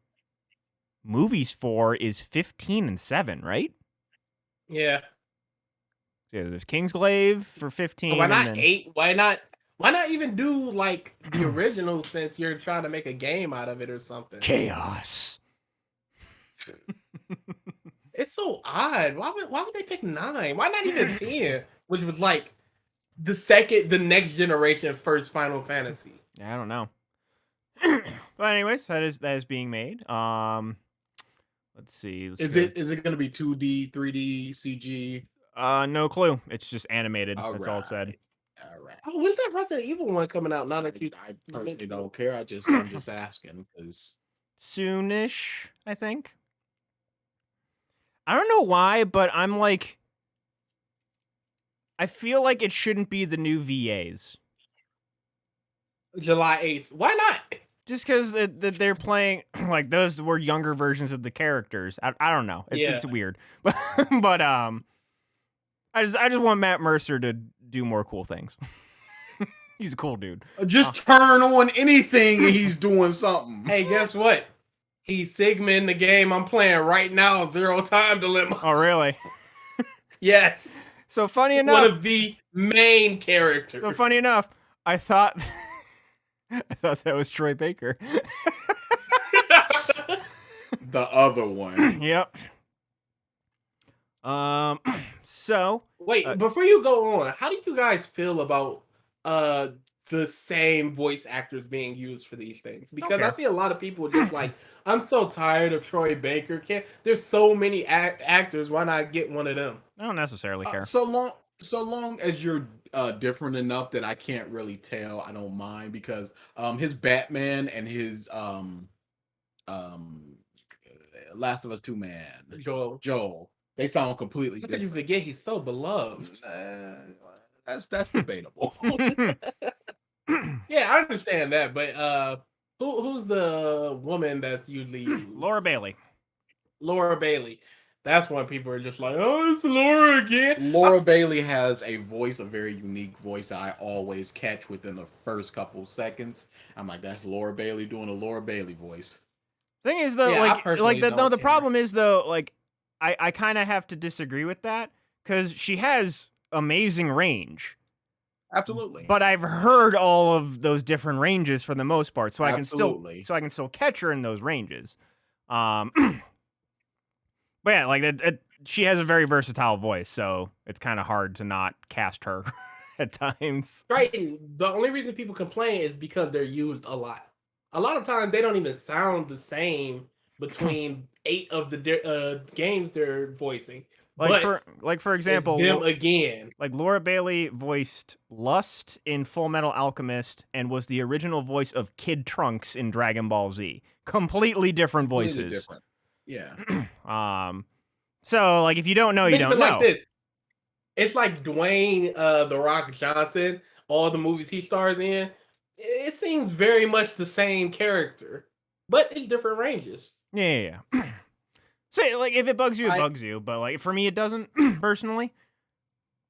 movies for is 15 and 7, right? Yeah. Yeah, there's Kingsglaive for 15. Why not 8? Why not even do like the original since you're trying to make a game out of it or something? Chaos. It's so odd. Why would they pick 9? Why not even 10? Which was like the next generation first Final Fantasy. Yeah, I don't know. But anyways, that is being made. Let's see. Is it going to be 2D, 3D, CG? No clue. It's just animated. That's all it said. All right. Oh, when's that Resident Evil one coming out? Now that I personally don't care. I'm just asking because soonish, I think. I don't know why, but I'm like, I feel like it shouldn't be the new VAs. July 8th. Why not? Just because they're playing, like, those were younger versions of the characters. I don't know. It's weird. But I just want Matt Mercer to do more cool things. He's a cool dude. Just turn on anything and he's doing something. Hey, guess what? He's Sigma in the game I'm playing right now, Zero Time Dilemma. Oh, really? Yes. So funny enough, one of the main characters. So funny enough, I thought that was Troy Baker. The other one. Yep. So wait, before you go on, how do you guys feel about the same voice actors being used for these things? Because I see a lot of people just like, I'm so tired of Troy Baker. There's so many actors. Why not get one of them? I don't necessarily care. So long as you're different enough that I can't really tell, I don't mind, because his Batman and his Last of Us 2 man Joel, they sound completely different. You forget he's so beloved. That's debatable. Yeah, I understand that, but who's the woman that's usually used? Laura Bailey. Laura Bailey. That's when people are just like, oh, it's Laura again. Laura Bailey has a voice, a very unique voice that I always catch within the first couple seconds. I'm like, that's Laura Bailey doing a Laura Bailey voice. Thing is, though, the problem is, though, like, I kind of have to disagree with that, because she has amazing range. Absolutely. But I've heard all of those different ranges for the most part, so I can still catch her in those ranges. But yeah, like she has a very versatile voice, so it's kind of hard to not cast her at times. Right. The only reason people complain is because they're used a lot. A lot of times they don't even sound the same between 8 of the games they're voicing. For example, them again. Like Laura Bailey voiced Lust in Full Metal Alchemist and was the original voice of Kid Trunks in Dragon Ball Z. Completely different voices. Completely different. Yeah. So like if you don't know, you don't know. Like this. It's like Dwayne The Rock Johnson, all the movies he stars in. It seems very much the same character, but it's different ranges. Yeah. So, like, if it bugs you, it bugs you. But, like, for me, it doesn't, personally.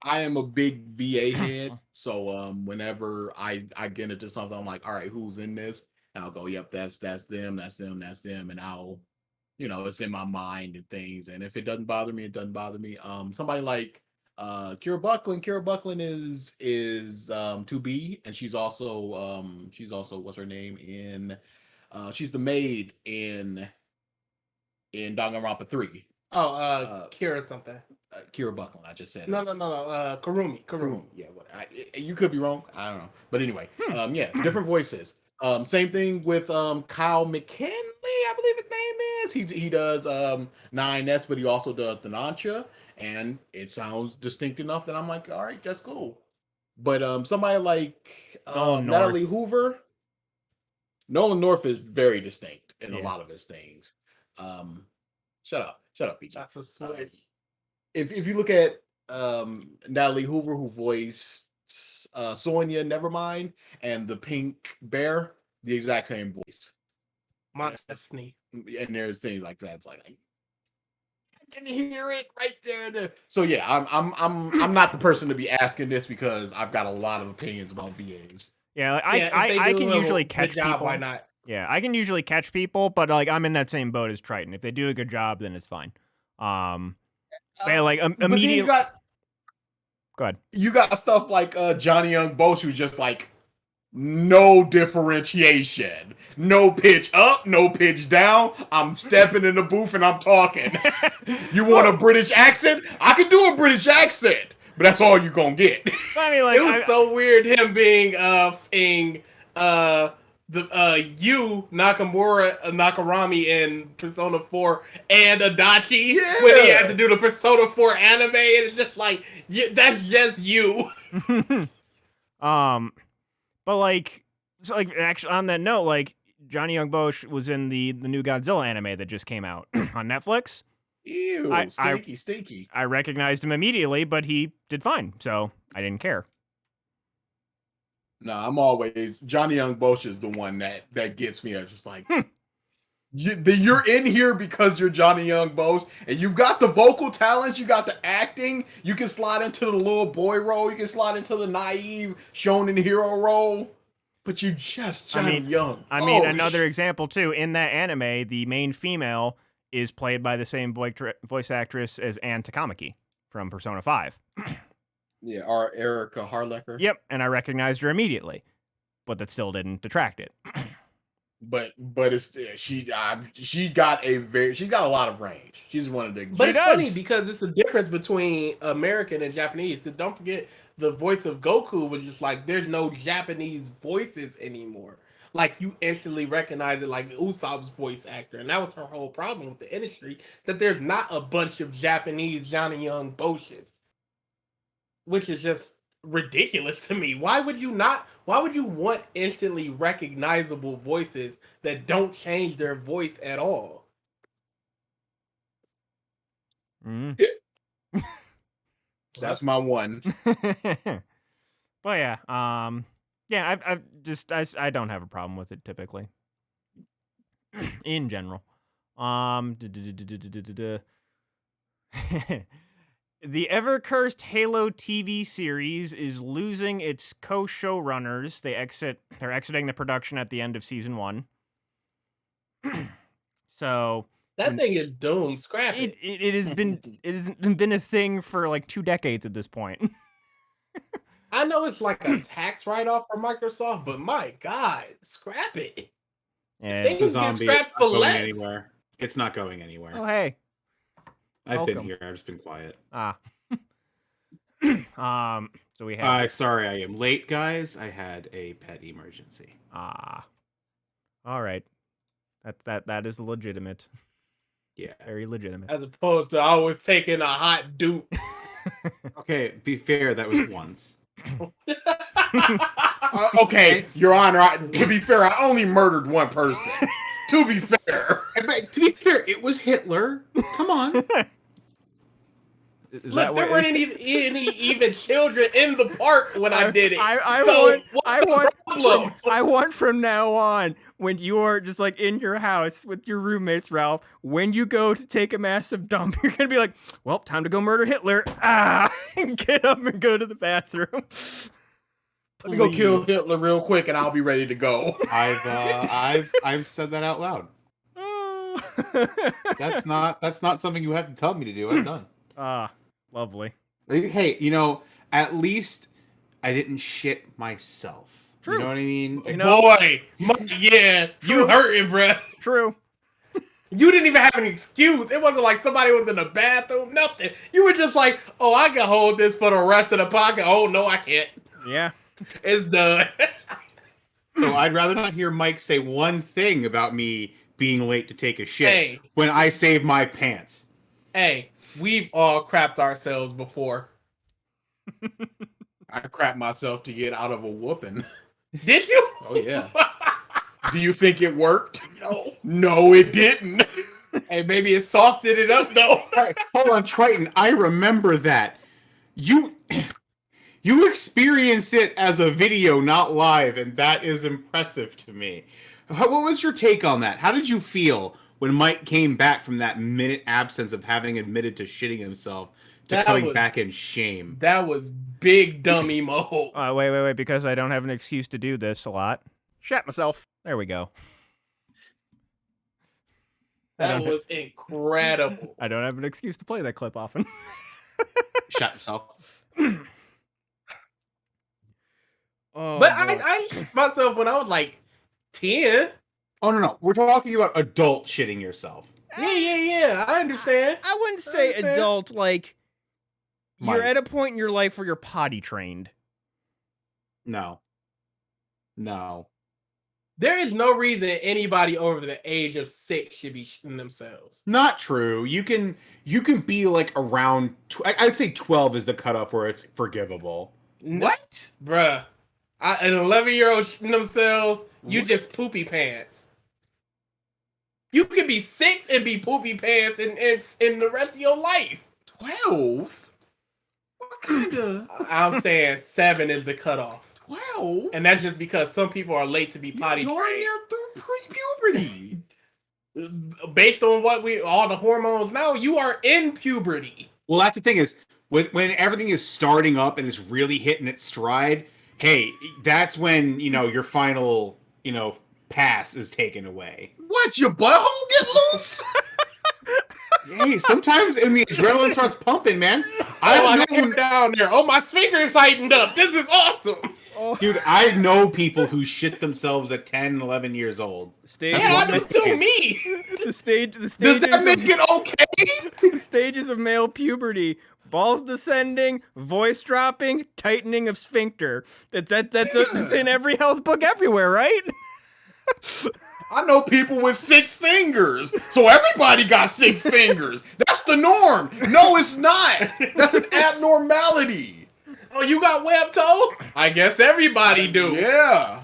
I am a big VA head. So, whenever I get into something, I'm like, all right, who's in this? And I'll go, yep, that's them, that's them, that's them. And I'll, it's in my mind and things. And if it doesn't bother me, it doesn't bother me. Somebody like Kira Buckland is 2B. And she's also, what's her name? She's the maid in Danganronpa 3. Kira something. Kira Buckland, I just said. No. Karumi. Yeah, you could be wrong. I don't know. But anyway, yeah, different voices. Same thing with Kyle McKinley, I believe his name is. He does 9S, but he also does the Nancha, and it sounds distinct enough that I'm like, all right, that's cool. But somebody like Natalie Hoover, Nolan North is very distinct in a lot of his things. Shut up, PJ. That's a switch. If you look at Natalie Hoover, who voiced Sonya Nevermind and the Pink Bear, the exact same voice. My destiny. And there's things like that. It's like I can hear it right there. So yeah, I'm not the person to be asking this because I've got a lot of opinions about VAs. Yeah, I can usually catch people. Why not? Yeah, I can usually catch people, but like I'm in that same boat as Triton. If they do a good job, then it's fine. Yeah, like immediately. Go ahead. You got stuff like Johnny Young Bosch, who's just like no differentiation, no pitch up, no pitch down. I'm stepping in the booth and I'm talking. You want a British accent? I can do a British accent, but that's all you're gonna get. I mean, like it was so weird him being Nakarami in Persona 4 and Adachi when he had to do the Persona 4 anime, and it's just like that's just you. But like, so like actually on that note, like Johnny Young Bosch was in the new Godzilla anime that just came out on Netflix. Ew, I stinky. I recognized him immediately, but he did fine, so I didn't care. No, I'm always Johnny Young Bosch is the one that gets me. It's just like you're in here because you're Johnny Young Bosch, and you've got the vocal talents, you got the acting. You can slide into the little boy role, you can slide into the naive shonen hero role, but you just Johnny Young. I mean, another example too. In that anime, the main female is played by the same voice actress as Anne Takamaki from Persona 5. Yeah, our Erica Harlecker. Yep, and I recognized her immediately, but that still didn't detract it. But it's she's got a lot of range. She's one of the. But it's funny because it's a difference between American and Japanese. Because don't forget, the voice of Goku was just like, there's no Japanese voices anymore. Like, you instantly recognize it, like Usopp's voice actor. And that was her whole problem with the industry, that there's not a bunch of Japanese Johnny Young Bosches. Which is just ridiculous to me. Why would you want instantly recognizable voices that don't change their voice at all? Mm. That's my one. But yeah, I don't have a problem with it typically. In general. The ever-cursed Halo TV series is losing its co-showrunners. They're exiting the production at the end of season 1. So that thing is doomed. Scrap it. It has been a thing for like 2 decades at this point. I know it's like a tax write-off for Microsoft, but my God, scrap it. Yeah, the zombie scrapped for going less. Anywhere. It's not going anywhere. Oh hey. I've been here. I've just been quiet. So we have. Sorry, I am late, guys. I had a pet emergency. All right. That is legitimate. Yeah, very legitimate. As opposed to I was taking a hot dupe. Okay, be fair. That was once. Okay, Your Honor. To be fair, I only murdered one person. To be fair, it was Hitler. Come on. Look, there weren't any even children in the park when I did it. I want from now on, when you are just like in your house with your roommates, Ralph, when you go to take a massive dump, you're gonna be like, well, time to go murder Hitler. Get up and go to the bathroom. Let me go kill Hitler real quick, and I'll be ready to go. I've said that out loud. That's not something you have to tell me to do. I'm done. Lovely. Hey, at least I didn't shit myself. True. You know what I mean? Boy, yeah, you hurting, bruh. True. You didn't even have an excuse. It wasn't like somebody was in the bathroom, nothing. You were just like, oh, I can hold this for the rest of the podcast. Oh, no, I can't. Yeah. It's done. So I'd rather not hear Mike say one thing about me being late to take a shit when I save my pants. Hey, we've all crapped ourselves before. I crapped myself to get out of a whooping. Did you? Oh, yeah. Do you think it worked? No. No, it didn't. Hey, maybe it softened it up, though. Right. Hold on, Triton. I remember that. You experienced it as a video, not live, and that is impressive to me. What was your take on that? How did you feel when Mike came back from that minute absence of having admitted to shitting himself to coming back in shame? That was big dummy mode. Wait, because I don't have an excuse to do this a lot. Shat myself. There we go. That was incredible. I don't have an excuse to play that clip often. Shat yourself. But I shit myself when I was like 10. Oh, no. We're talking about adult shitting yourself. Yeah. I understand. I wouldn't say adult, like, you're at a point in your life where you're potty trained. No. There is no reason anybody over the age of 6 should be shitting themselves. Not true. You can be like around. I'd say 12 is the cutoff where it's forgivable. What, bruh? An 11-year-old shitting themselves. You just poopy pants. You can be 6 and be poopy pants in the rest of your life. 12? What kind of I'm saying 7 is the cutoff. 12? And that's just because some people are late to be potty You're darn trained. near through pre-puberty. Based on what all the hormones now, you are in puberty. Well, that's the thing is when everything is starting up and it's really hitting its stride. Hey, that's when your final pass is taken away. What? Your butthole get loose? Hey, sometimes when the adrenaline starts pumping, man. I got down there. Oh, my sphincter tightened up. This is awesome. Dude, I know people who shit themselves at 10, 11 years old. Yeah, that's still me. The stage. Does that make it okay? The stages of male puberty: balls descending, voice dropping, tightening of sphincter. It's in every health book everywhere, right? I know people with 6 fingers, so everybody got 6 fingers. That's the norm. No, it's not. That's an abnormality. Oh, you got web toe? I guess everybody do. Yeah.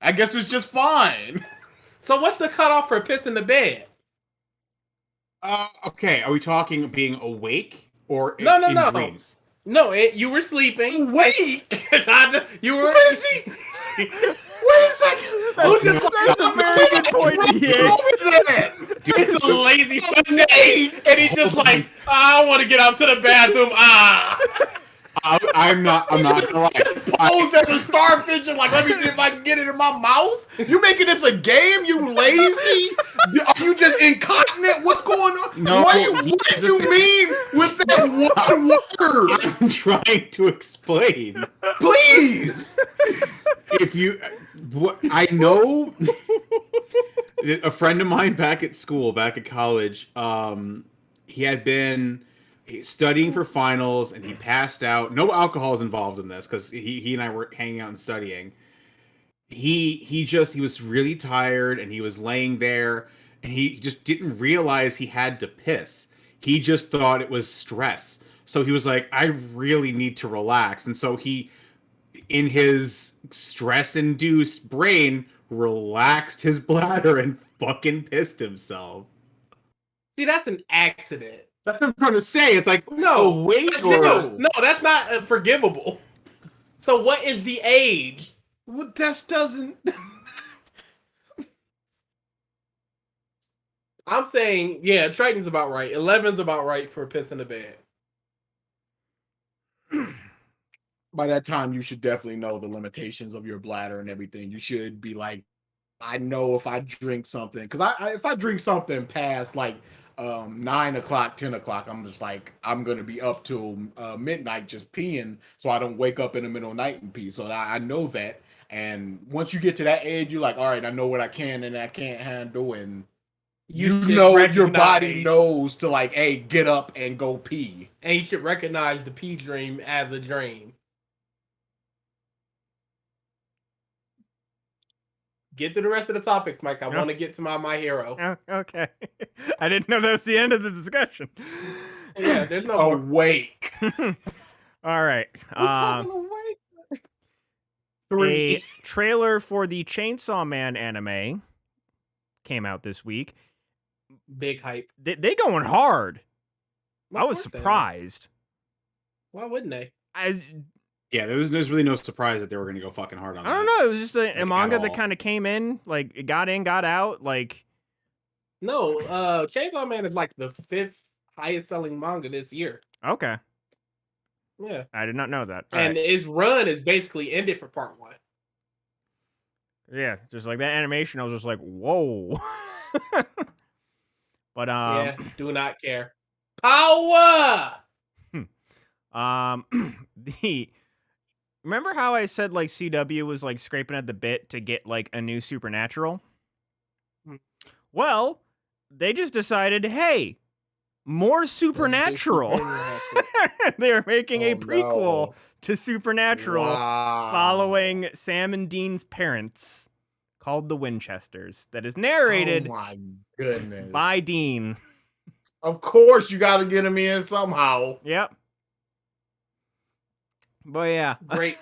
I guess it's just fine. So what's the cutoff for piss in the bed? Okay, are we talking being awake or No, in dreams? No, you were sleeping. Awake? You were. What is he? What is that? That's a very good point, DA. It's a lazy Sunday, and he's just like, I want to get out to the bathroom. I'm not gonna lie. Posed as a starfish and like, let me see if I can get it in my mouth. You making this a game? You lazy? Are you just incontinent? What's going on? No, what did you mean with that one word? I'm trying to explain. Please. I know a friend of mine back at school, back at college, he had been studying for finals and he passed out. No alcohol is involved in this because he and I were hanging out and studying. He was really tired and he was laying there and he just didn't realize he had to piss. He just thought it was stress. So he was like, I really need to relax. And so he, in his stress-induced brain, relaxed his bladder and fucking pissed himself. See, that's an accident. That's what I'm trying to say. It's like, no, wait, no, that's not forgivable. So what is the age? Well, that doesn't... I'm saying, yeah, Triton's about right. 11's about right for piss in the bed. By that time, you should definitely know the limitations of your bladder and everything. You should be like, I know if I drink something, because if I drink something past like 9 o'clock, 10 o'clock, I'm just like, I'm going to be up till midnight just peeing so I don't wake up in the middle of the night and pee. So I know that. And once you get to that age, you're like, all right, I know what I can and I can't handle. And you know your body knows to like, hey, get up and go pee. And you should recognize the pee dream as a dream. Get to the rest of the topics, Mike. I want to get to my hero. Oh, okay. I didn't know that was the end of the discussion. Yeah, there's no awake. All right. A trailer for the Chainsaw Man anime came out this week. Big hype. They going hard. I was surprised. Why wouldn't they? Yeah, there's really no surprise that they were going to go fucking hard on that. I don't know. It was just a manga that kind of came in, like, it got in, got out, like... No, Chainsaw Man is like the 5th highest selling manga this year. Okay. Yeah. I did not know that. And its run is basically ended for part 1. Yeah, just like that animation, I was just like, whoa. But, yeah, do not care. Power! Remember how I said, like, CW was, like, scraping at the bit to get, like, a new Supernatural? Well, they just decided, hey, more Supernatural. They're making a prequel to Supernatural following Sam and Dean's parents called The Winchesters that is narrated my goodness. by Dean. Of course, you got to get him in somehow. Yep. But yeah, great.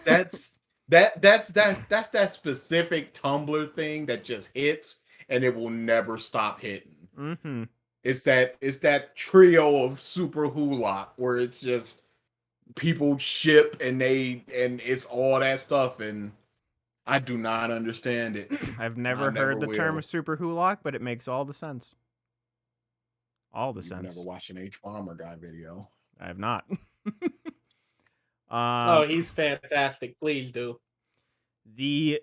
That's that specific Tumblr thing that just hits, and it will never stop hitting. Mm-hmm. It's that trio of super Hulak where it's just people ship and it's all that stuff, and I do not understand it. I've never heard the term super Hulak, but it makes all the sense. All the You've sense. never watched an H Bomber guy video. I have not. Oh, he's fantastic. Please do. The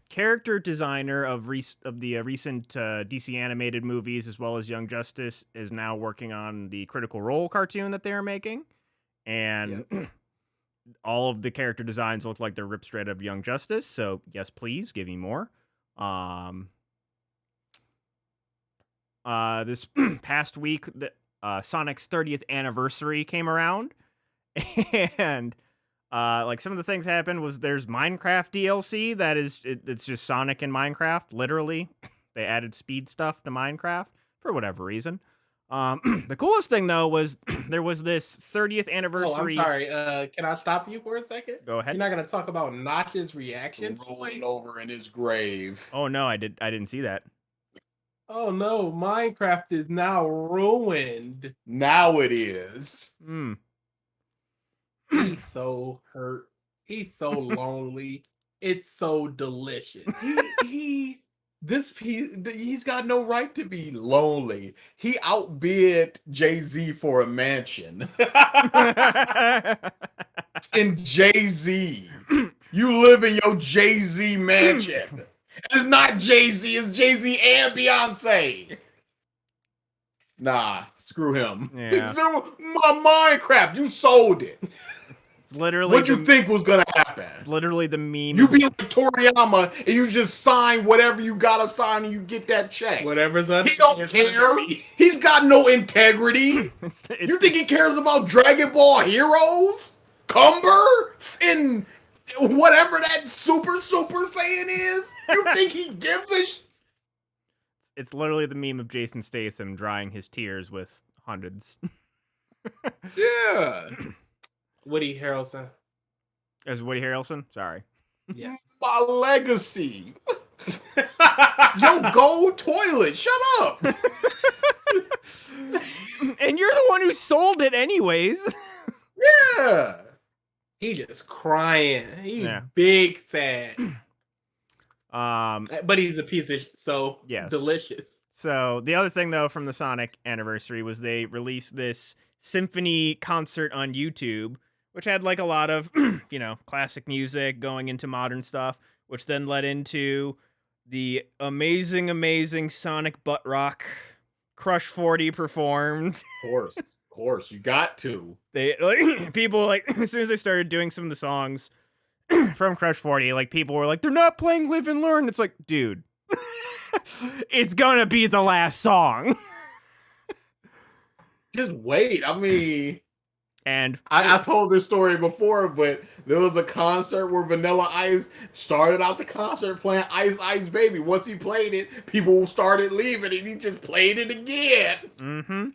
character designer of the recent DC animated movies, as well as Young Justice, is now working on the Critical Role cartoon that they are making, and all of the character designs look like they're ripped straight out of Young Justice. So yes, please give me more. This past week, Sonic's 30th anniversary came around, and like some of the things happened was there's Minecraft DLC that is it's just Sonic in Minecraft. Literally, they added speed stuff to Minecraft for whatever reason. The coolest thing though was there was this 30th anniversary. Oh, I'm sorry. Can I stop you for a second? Go ahead. You're not gonna talk about Notch's reactions? Rolling over in his grave. Oh no, I didn't see that. Oh no, Minecraft is now ruined. Now it is. He's so hurt. He's so lonely. It's so delicious. He's got no right to be lonely. He outbid Jay-Z for a mansion. In Jay-Z. You live in your Jay-Z mansion. It's not Jay-Z, it's Jay-Z and Beyonce. Nah, screw him. Yeah. My Minecraft, you sold it. It's literally What you think was gonna happen? It's literally the meme. You be like Toriyama and you just sign whatever you gotta sign and you get that check. Whatever's under. He don't care. He's got no integrity. You think he cares about Dragon Ball Heroes? Cumber? And whatever that Super Saiyan is? You think he gives a It's literally the meme of Jason Statham drying his tears with hundreds. Yeah. Woody Harrelson. As Woody Harrelson? Sorry. Yes. My legacy. Yo, gold toilet. Shut up. And you're the one who sold it anyways. Yeah. He just crying. He's Yeah. big sad. But But he's a piece of Yes. delicious. So the other thing though from the Sonic anniversary was they released this symphony concert on YouTube, which had like a lot of, classic music going into modern stuff, which then led into the amazing Sonic butt rock Crush 40 performed. Of course, you got to. They people as soon as they started doing some of the songs from Crush 40, people were like, they're not playing Live and Learn. It's like, dude, it's gonna be the last song. Just wait. I mean, and I told this story before, but there was a concert where Vanilla Ice started out the concert playing Ice Ice Baby. Once he played it, people started leaving and he just played it again. Mm-hmm.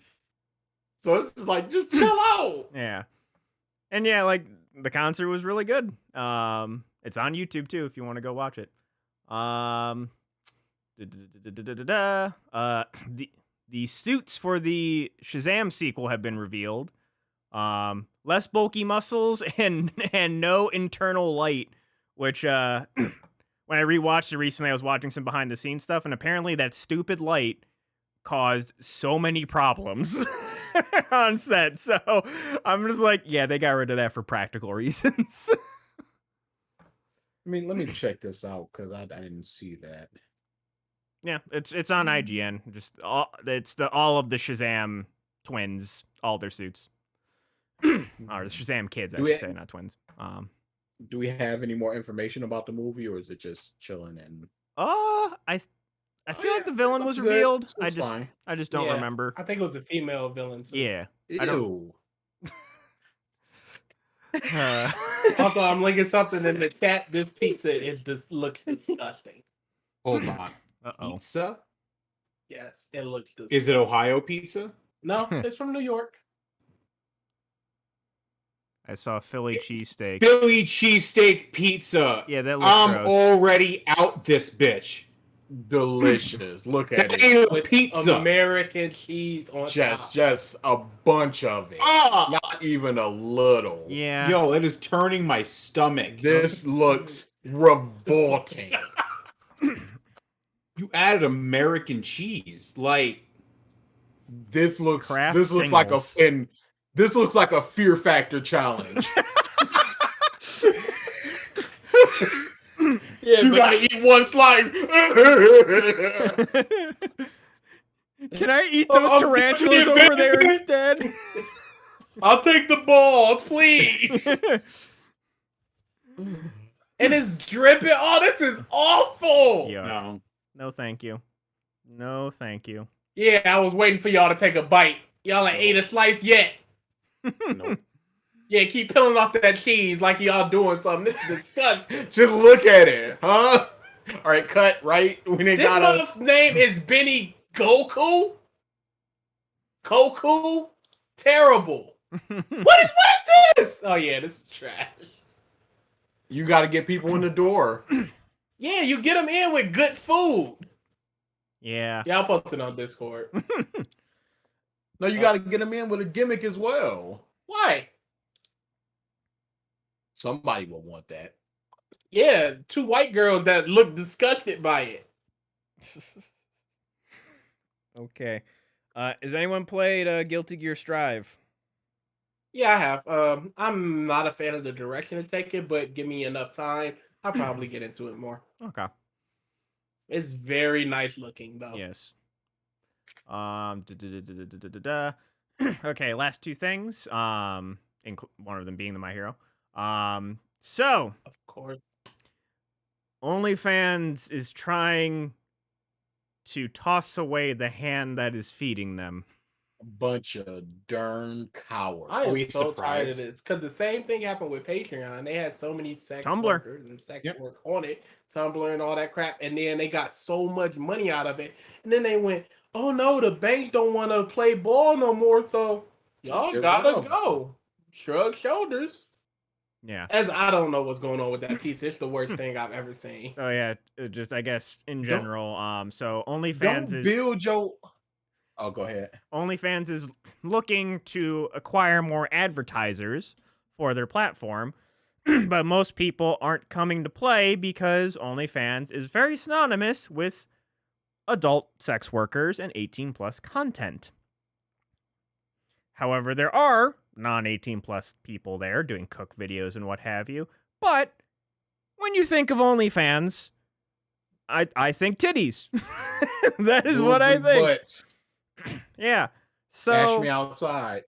So it's just like, just chill out. Yeah. And yeah, the concert was really good. It's on YouTube too if you want to go watch it. The suits for the Shazam sequel have been revealed. Less bulky muscles and no internal light, which when I rewatched it recently, I was watching some behind the scenes stuff, and apparently that stupid light caused so many problems on set. So I'm just like, yeah, they got rid of that for practical reasons. I mean, let me check this out because I didn't see that. Yeah, it's on IGN. Just all of the Shazam twins, all their suits. Or the Shazam kids, I should say, not twins. Do we have any more information about the movie, or is it just chilling and? I feel like the villain was good. revealed. It's fine. I just don't remember. I think it was a female villain. Too. Yeah. Ew. Also, I'm linking something in the chat. This pizza looks disgusting. Hold on. Uh-oh. Pizza? Yes, it looks disgusting. Is it Ohio pizza? No, it's from New York. I saw Philly cheesesteak. Philly cheesesteak pizza. Yeah, that looks I'm gross. already out this bitch. delicious. Look at That it. ain't a with pizza. American cheese on top. Just a bunch of it. Ah! Not even a little. Yeah. Yo, it is turning my stomach. This looks revolting. You added American cheese. Like, This looks Kraft like a singles. this looks like a Fear Factor challenge. Yeah, You but gotta eat one slice. Can I eat Oh, those I'm tarantulas doing over there it. instead? I'll take the balls, please. And it's dripping. Oh, this is awful. Yuck. no. No, thank you. No, thank you. Yeah, I was waiting for y'all to take a bite. Y'all ain't ate a slice yet. No. Yeah, keep peeling off that cheese like y'all doing something. This is disgusting. Just look at it, huh? All right, cut. Right when they This got mother's name is Benny Goku. Goku? Terrible. What is this? Oh yeah, this is trash. you got to get people in the door. Yeah, you get them in with good food. Yeah. Yeah, I'll post it on Discord. No, you got to get them in with a gimmick as well. Why? Somebody will want that. Yeah, 2 white girls that look disgusted by it. Okay. Has anyone played Guilty Gear Strive? Yeah, I have. I'm not a fan of the direction it's taken, but give me enough time, I'll probably get into it more. Okay. It's very nice looking, though. Yes. Okay, last 2 things. One of them being the My Hero. So Of course. OnlyFans is trying to toss away the hand that is feeding them. A bunch of darn cowards. I am we so tired of surprised? this because the same thing happened with Patreon. They had so many sex Tumblr. workers and sex work on it, Tumblr and all that crap, and then they got so much money out of it, and then they went, "Oh no, the banks don't want to play ball no more, so y'all Get gotta rid of go." Shrug shoulders. Yeah. As I don't know what's going on with that piece. It's the worst thing I've ever seen. So yeah, just I guess in general, so OnlyFans Don't is build your. Oh, go ahead. OnlyFans is looking to acquire more advertisers for their platform, but most people aren't coming to play because OnlyFans is very synonymous with adult sex workers and 18 plus content. However, there are non-18 plus people there doing cook videos and what have you, but when you think of OnlyFans, I think titties. That is what I think. Butts. Yeah. So Dash me outside.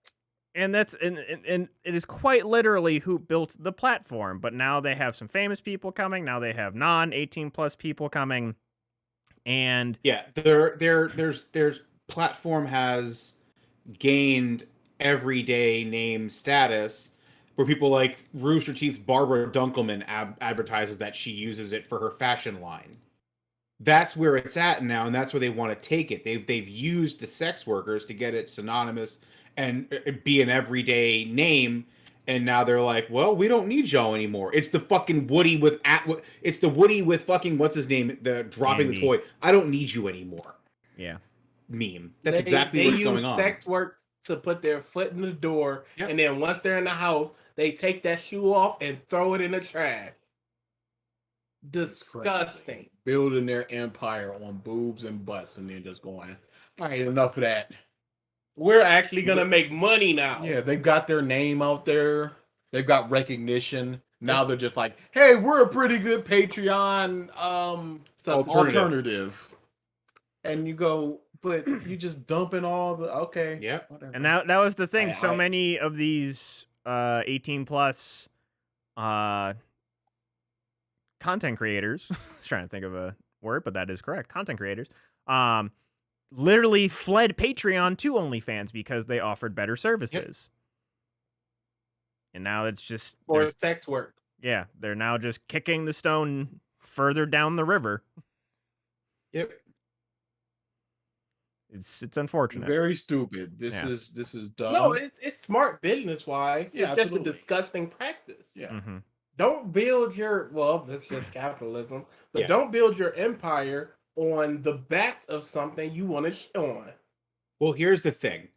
and that's and it is quite literally who built the platform, but now they have some famous people coming, now they have non-18 plus people coming, and Yeah, there's platform has gained everyday name status where people like Rooster Teeth's Barbara Dunkelman advertises that she uses it for her fashion line. That's where it's at now, and that's where they want to take it. They've used the sex workers to get it synonymous and be an everyday name, and now they're like, well, we don't need y'all anymore. It's the fucking Woody with it's the Woody with fucking what's his name, the dropping Andy. the toy. I don't need you anymore. yeah. Meme. That's exactly what's going on. They use sex work to put their foot in the door, Yep. and then once they're in the house, they take that shoe off and throw it in the trash. Disgusting. Building their empire on boobs and butts, and then just going, all right, enough of that. We're actually gonna make money now. Yeah, they've got their name out there. They've got recognition. Now they're just like, hey, we're a pretty good Patreon alternative. And you go, but you just dumping all the okay. Yep. Whatever. And that was the thing. So I- many of these 18 plus content creators, I was trying to think of a word, but that is correct. Content creators literally fled Patreon to OnlyFans because they offered better services. And now it's just For sex work. yeah, they're now just kicking the stone further down the river. Yep. It's unfortunate. Very stupid. This Yeah. is dumb. No, it's smart business wise. Yeah, It's just a absolutely. disgusting practice. Yeah. Mm-hmm. Don't build your that's just capitalism, but Yeah. don't build your empire on the backs of something you want to shit on. Well, here's the thing.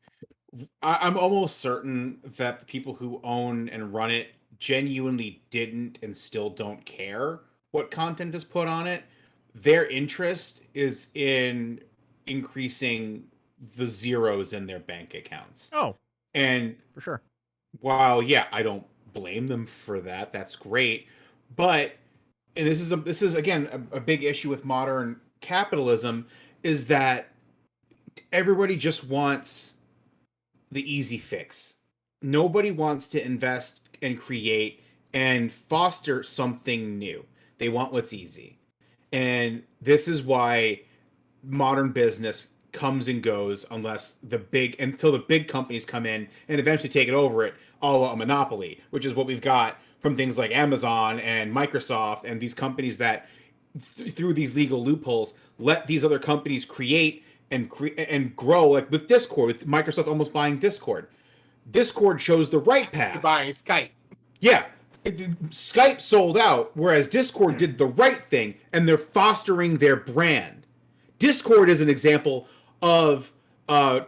I'm almost certain that the people who own and run it genuinely didn't and still don't care what content is put on it. Their interest is in increasing the zeros in their bank accounts. Oh, And for sure. while, yeah, I don't blame them for that. That's great. But and this is again a big issue with modern capitalism is that everybody just wants the easy fix. Nobody wants to invest and create and foster something new. They want what's easy. And this is why modern business comes and goes until the big companies come in and eventually take it over it, all a monopoly, which is what we've got from things like Amazon and Microsoft and these companies that through these legal loopholes let these other companies create and grow, like with Discord, with Microsoft almost buying Discord. Discord chose the right path. Buying Skype. Yeah. Skype sold out, whereas Discord did the right thing, and they're fostering their brand. Discord is an example of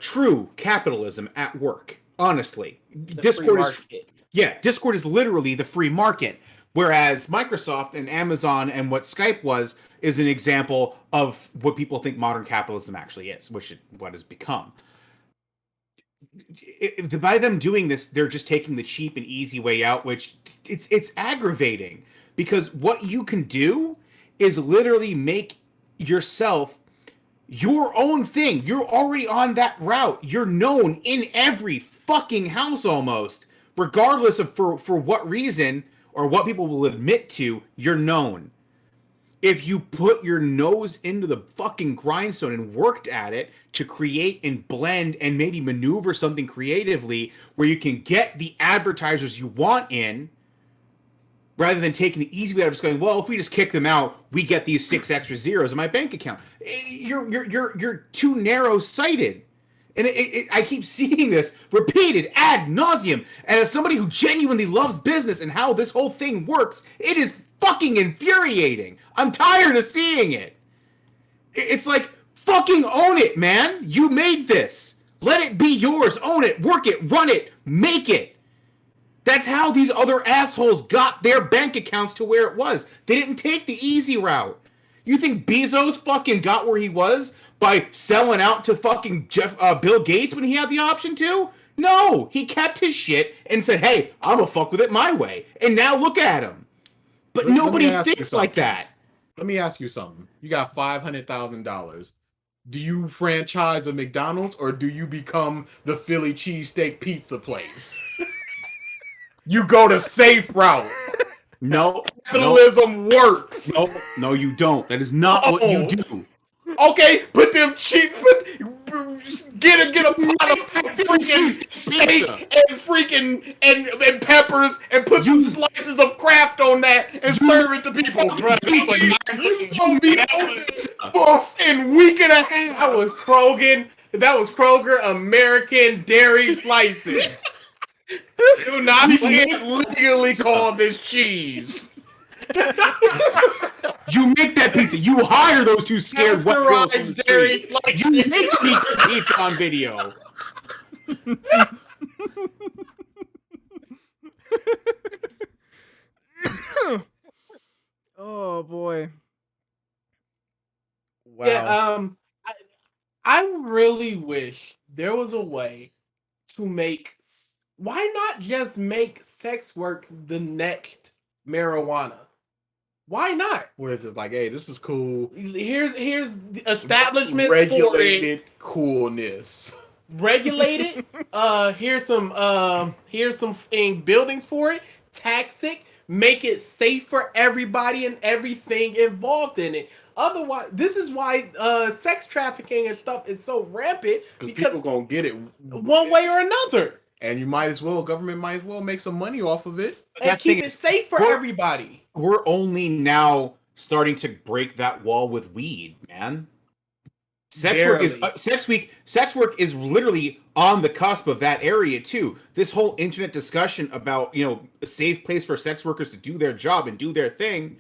true capitalism at work, honestly. Discord is literally the free market, whereas Microsoft and Amazon and what Skype was is an example of what people think modern capitalism actually is, what has become. By them doing this, they're just taking the cheap and easy way out, which it's aggravating because what you can do is literally make yourself your own thing. You're already on that route. You're known in every fucking house almost, regardless of for what reason or what people will admit to, you're known. If you put your nose into the fucking grindstone and worked at it to create and blend and maybe maneuver something creatively where you can get the advertisers you want in, rather than taking the easy way out of just going, well, if we just kick them out, we get these 6 extra zeros in my bank account. You're too narrow-sighted. And I keep seeing this repeated ad nauseum. And as somebody who genuinely loves business and how this whole thing works, it is fucking infuriating. I'm tired of seeing it. It's like, fucking own it, man. You made this. Let it be yours. Own it. Work it. Run it. Make it. That's how these other assholes got their bank accounts to where it was. They didn't take the easy route. You think Bezos fucking got where he was by selling out to fucking Bill Gates when he had the option to? No, he kept his shit and said, hey, I'm gonna fuck with it my way. And now look at him. But nobody thinks like that. Let me ask you something. You got $500,000. Do you franchise a McDonald's or do you become the Philly cheesesteak pizza place? You go the safe route. No. Capitalism works. No, you don't. That is not what you do. Okay, put them cheap. Get a pot of freaking steak and freaking and peppers and put some slices of Kraft on that and serve it to people. You'll be in week and a half. That was Kroger American Dairy Slices. Do not you can't legally call this cheese. You make that pizza. You hire those two scared white girls from the street. You make the pizza on video. Oh boy. Wow. Yeah, I really wish there was a way to make. Why not just make sex work the next marijuana? Why not? Where it's just like, hey, this is cool. Here's establishments regulated for it. Coolness. Regulated. Here's some buildings for it. Tax it. Make it safe for everybody and everything involved in it. Otherwise, this is why sex trafficking and stuff is so rampant because people gonna get it one way or another. And government might as well make some money off of it. And keep it safe for everybody. We're only now starting to break that wall with weed, man. Sex work is literally on the cusp of that area too. This whole internet discussion about, a safe place for sex workers to do their job and do their thing,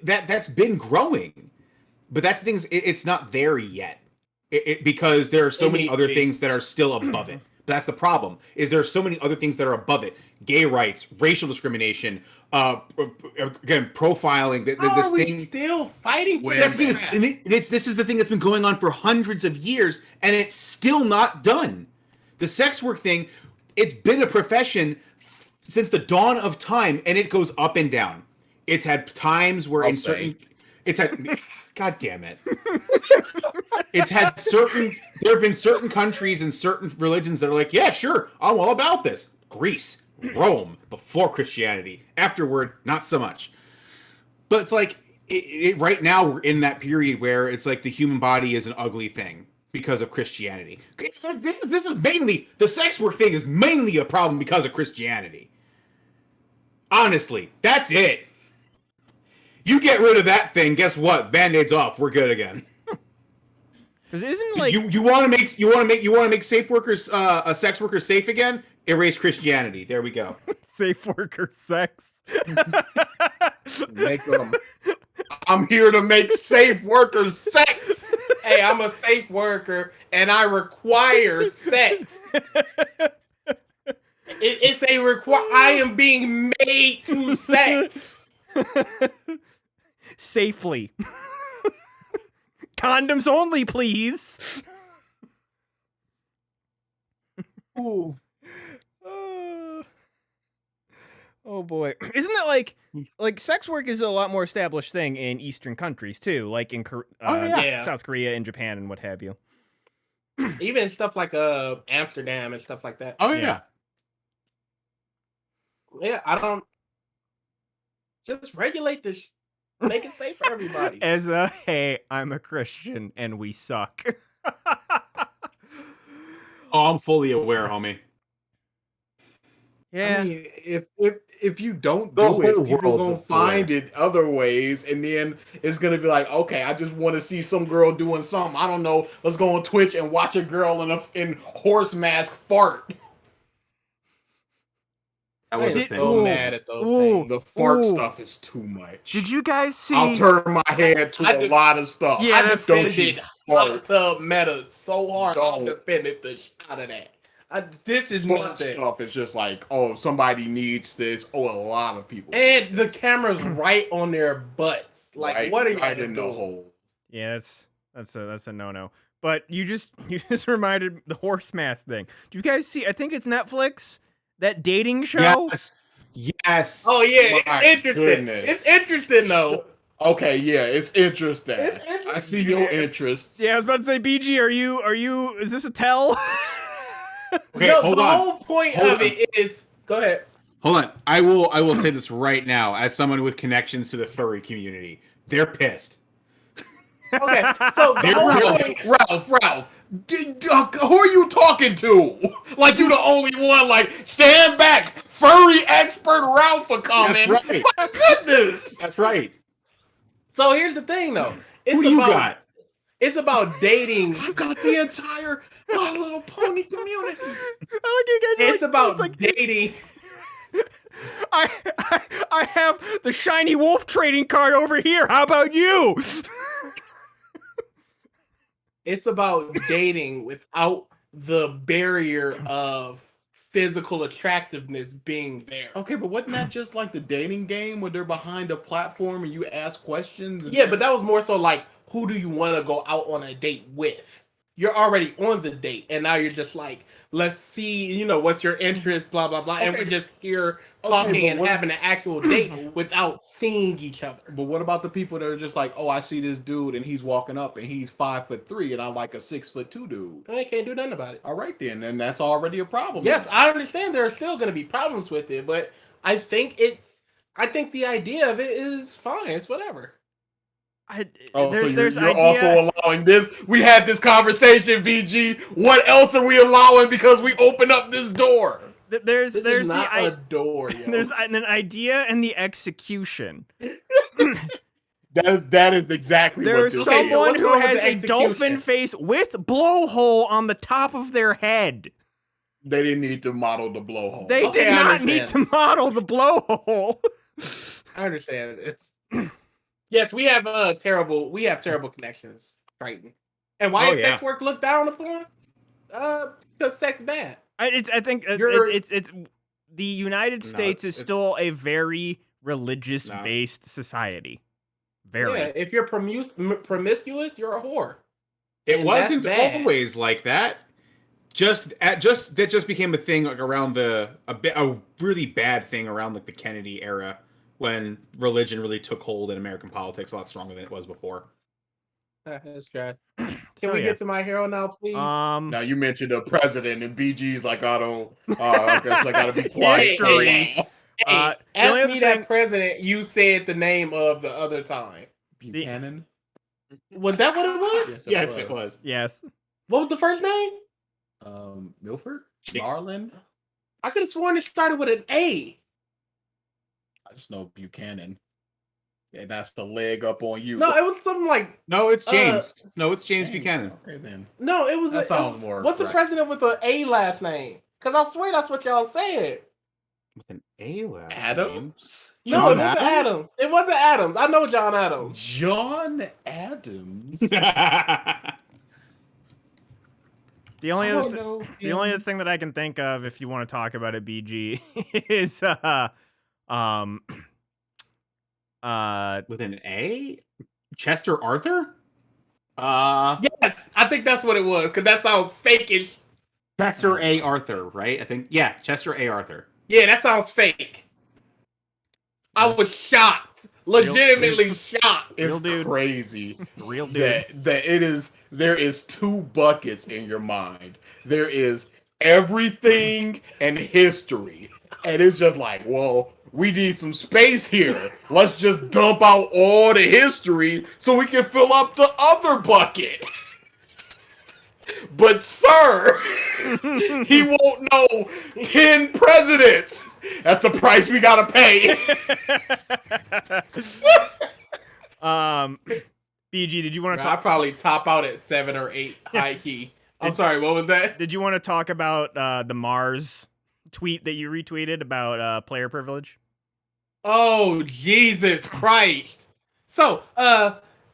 that's been growing. but that's the thing is, it's not there yet. Because there are so many other things that are still above it. But that's the problem. Is there are so many other things that are above it: gay rights, racial discrimination, again, profiling. How are we still fighting for this is the thing that's been going on for hundreds of years, and it's still not done. The sex work thing, it's been a profession since the dawn of time, and it goes up and down. It's had times where God damn it. There have been certain countries and certain religions that are like, yeah, sure, I'm all about this. Greece, Rome, before Christianity. Afterward, not so much. But it's like, right now we're in that period where it's like the human body is an ugly thing because of Christianity. This is mainly, the sex work thing is mainly a problem because of Christianity. Honestly, that's it. You get rid of that thing, guess what? Band-Aids off. We're good again. Because isn't like you want to make safe workers, sex workers safe again? Erase Christianity. There we go. safe worker sex. Make them. I'm here to make safe workers sex. Hey, I'm a safe worker and I require sex. It's a I am being made to sex. Safely. Condoms only, please. Ooh. Oh boy. Isn't that like sex work is a lot more established thing in Eastern countries too, like in South Korea and Japan and what have you. Even stuff like Amsterdam and stuff like that. Oh yeah. Yeah, I don't just regulate this. Make it safe for everybody. Hey, I'm a Christian and we suck. Oh, I'm fully aware, homie. Yeah. I mean, if you don't do it, people gonna find it other ways, and then it's gonna be like, okay, I just want to see some girl doing something. I don't know. Let's go on Twitch and watch a girl in horse mask fart. I was so mad at those things. The fart stuff is too much. Did you guys see? I'll turn my head to a lot of stuff. Yeah, I defended Hot Tub Meta so hard. I defended the shit out of that. This is nothing. Stuff is just like, oh, somebody needs this. Oh, a lot of people. And the camera's right on their butts. Like, what are you in the hole? Yeah, that's a no-no. But you just reminded the horse mask thing. Do you guys see? I think it's Netflix. That dating show? Yes. Oh yeah, it's interesting. Goodness. It's interesting though. Okay, yeah, it's interesting. I see your interests. Yeah, I was about to say, BG, are you? Is this a tell? Okay, no, hold the on. whole point of it is. Go ahead. Hold on. I will say this right now, as someone with connections to the furry community, they're pissed. Okay, so the whole point, Ralph. Who are you talking to? Like you the only one? Like stand back, furry expert Ralph for comment. That's right. My goodness, that's right. So here's the thing, though. Who do you got? It's about dating. I've got the entire My Little Pony community. I like you guys. It's about dating. I have the shiny wolf trading card over here. How about you? It's about dating without the barrier of physical attractiveness being there. Okay, but wasn't that just like the dating game where they're behind a platform and you ask questions? Yeah, but that was more so like, who do you want to go out on a date with? You're already on the date, and now you're just like, let's see, what's your interest, blah, blah, blah. Okay. And we're just here talking and having an actual date without seeing each other. But what about the people that are just like, oh, I see this dude and he's walking up and he's 5'3" and I like a 6'2" dude. I can't do nothing about it. All right, then that's already a problem. Yes, I understand there are still going to be problems with it, but I think the idea of it is fine. It's whatever. So you're also allowing this? We had this conversation, BG. What else are we allowing because we opened up this door? There's not a door. Yo. There's an idea and the execution. That is exactly there's what someone who has a dolphin face with blowhole on the top of their head. They didn't need to model the blowhole. They did not need to model the blowhole. I understand it. Yes, we have terrible connections, Triton. And why Oh, is yeah. sex work looked down upon? Because sex bad. I think You're- it's the United States is it's- still a very religious-based society. Very. Yeah, if you're promiscuous, you're a whore. It And that's wasn't bad. always like that. That just became a thing like around a really bad thing around like the Kennedy era when religion really took hold in American politics a lot stronger than it was before. That's trash. So, Can we yeah. get to my hero now, please? Now you mentioned the president and BG's like I don't. I guess I gotta be quiet. History. Hey, the only ask other me thing- that president you said the name of the other time. Buchanan. Was that what it was? Yes, It was. Yes. What was the first name? Milford. Chick- Garland. I could have sworn it started with an A. I just know Buchanan. And that's the leg up on you. No, it was something like No, it's James. No, it's James Buchanan. Okay then. no, it was That a, sounds more what's the right. president with the A last name? Because I swear that's what y'all said. With an A last name. Adams. No, John it wasn't Adams? Adams. It wasn't Adams. I know John Adams. John Adams. The only I other don't know the only him. other thing that I can think of, if you want to talk about it, BG, is With an A? Chester Arthur? Yes, I think that's what it was. Because that sounds fakeish. Chester A. Arthur, right? I think. Yeah, Chester A. Arthur. Yeah, that sounds fake. I was shocked. Legitimately shocked. It's Real dude. crazy real dude. that there is two buckets in your mind. There is everything and history. And it's just like, well, we need some space here. Let's just dump out all the history so we can fill up the other bucket. But sir, he won't know 10 presidents. That's the price we gotta pay. BG, did you want to I talk? probably top out at 7 or 8 high key. I'm sorry, what was that? Did you want to talk about the Mars tweet that you retweeted about player privilege? Oh, Jesus Christ. So,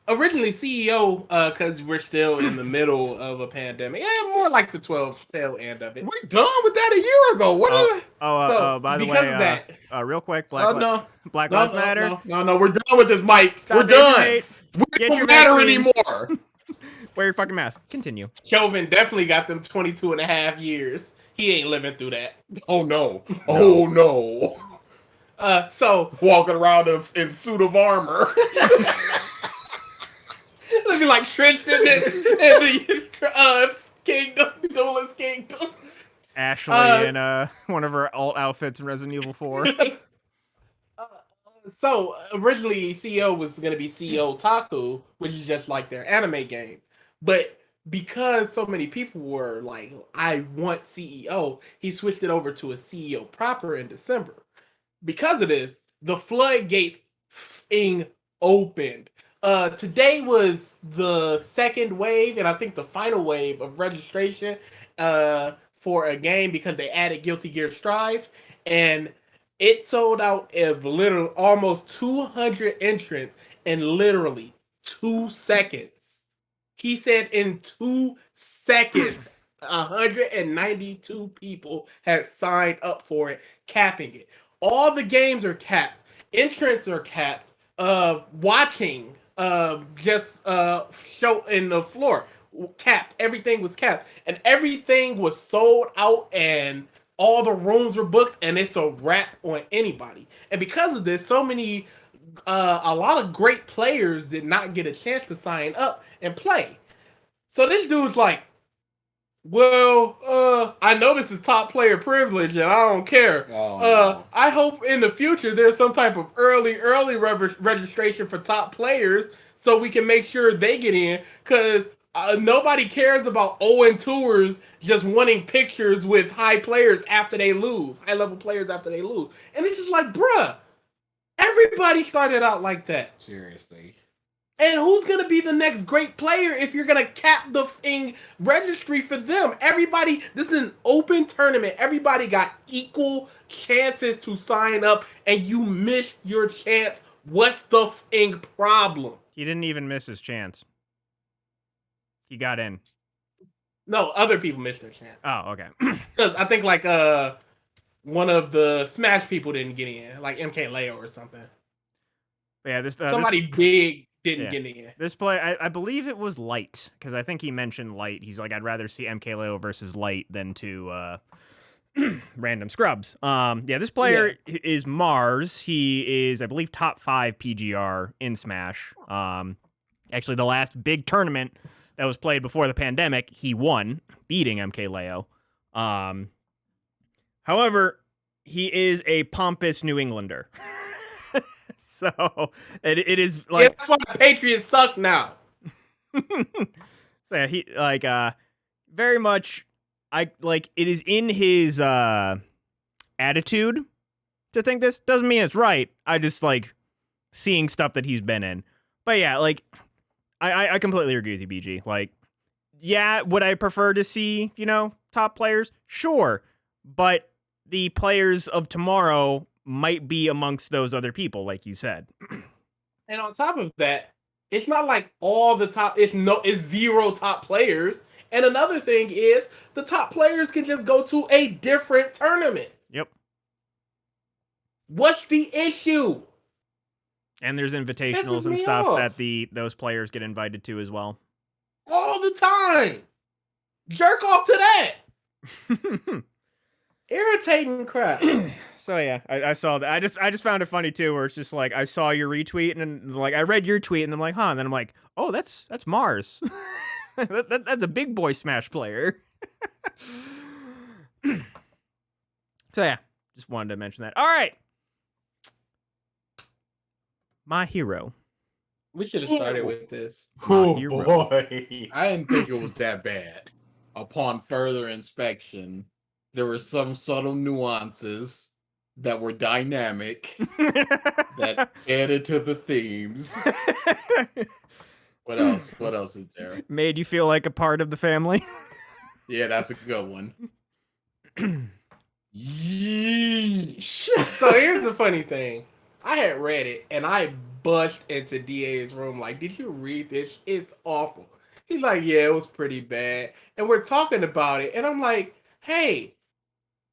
originally CEO, because we're still in the middle of a pandemic. Yeah, more like the 12 tail end of it. We're done with that a year ago. What? By the because way, of that, real quick, Black Lives Matter. No, we're done with this, Mike. Stop We're being done. hate. We Get your don't matter vaccine. anymore. Wear your fucking mask. Continue. Chauvin definitely got them 22 and a half years. He ain't living through that. Oh no. Oh no. So Walking around in suit of armor. looking like Tristan in the Kingdom, Duelist Kingdom. Ashley in one of her alt outfits in Resident Evil 4. So originally CEO was going to be CEO Taku, which is just like their anime game. But because so many people were like, I want CEO, he switched it over to a CEO proper in December. Because of this, the floodgates opened. Today was the second wave, and I think the final wave of registration for a game because they added Guilty Gear Strive, and it sold out of literally almost 200 entrants in literally 2 seconds. He said in 2 seconds, 192 people had signed up for it, capping it. All the games are capped. Entrants are capped. Watching just show in the floor capped. Everything was capped, and everything was sold out, and all the rooms were booked, and it's a wrap on anybody. And because of this, so many a lot of great players did not get a chance to sign up and play. So this dude's like, well, I know this is top player privilege, and I don't care. Oh, no. I hope in the future there's some type of early registration for top players so we can make sure they get in, because nobody cares about Owen tours just wanting pictures with high players after they lose, high level players after they lose. And it's just like, bruh, everybody started out like that. Seriously. And who's going to be the next great player if you're going to cap the registry for them? Everybody, this is an open tournament. Everybody got equal chances to sign up, and you missed your chance What's the f***ing problem? He didn't even miss his chance. He got in. No, other people missed their chance. Oh, okay. Because I think like one of the Smash people didn't get in, like MK Leo or something. Yeah, Somebody big didn't yeah. get in. This play, I believe it was Light, because I think he mentioned Light. He's like, I'd rather see MKLeo versus Light than to random scrubs. Yeah, this player is Mars. He is, I believe, top 5 PGR in Smash. Actually, the last big tournament that was played before the pandemic, he won, beating MKLeo. However, he is a pompous New Englander. So it is like, yeah, that's why the Patriots suck now. So yeah, he like very much I like it is in his attitude to think this. Doesn't mean it's right. I just like seeing stuff that he's been in. But yeah, like I completely agree with you, BG. Like, yeah, would I prefer to see, top players? Sure. But the players of tomorrow might be amongst those other people, like you said. And on top of that, it's not like all the top. It's 0 top players. And another thing is the top players can just go to a different tournament. Yep. What's the issue? And there's invitationals Pisses and me stuff off. that those players get invited to as well. All the time. Jerk off to that. Irritating crap. So yeah, I saw that. I just found it funny too, where it's just like I saw your retweet and then, like I read your tweet and I'm like, huh, and then I'm like, oh, that's Mars. That's a big boy Smash player. So yeah, just wanted to mention that. All right, My Hero. We should have started with this. Oh hero. boy, I didn't think it was that bad. Upon further inspection, there were some subtle nuances that were dynamic that added to the themes. What else? What else is there? Made you feel like a part of the family. Yeah, that's a good one. Yeesh. So here's the funny thing. I had read it and I bushed into DA's room like, did you read this? It's awful. He's like, yeah, it was pretty bad. And we're talking about it. And I'm like, hey,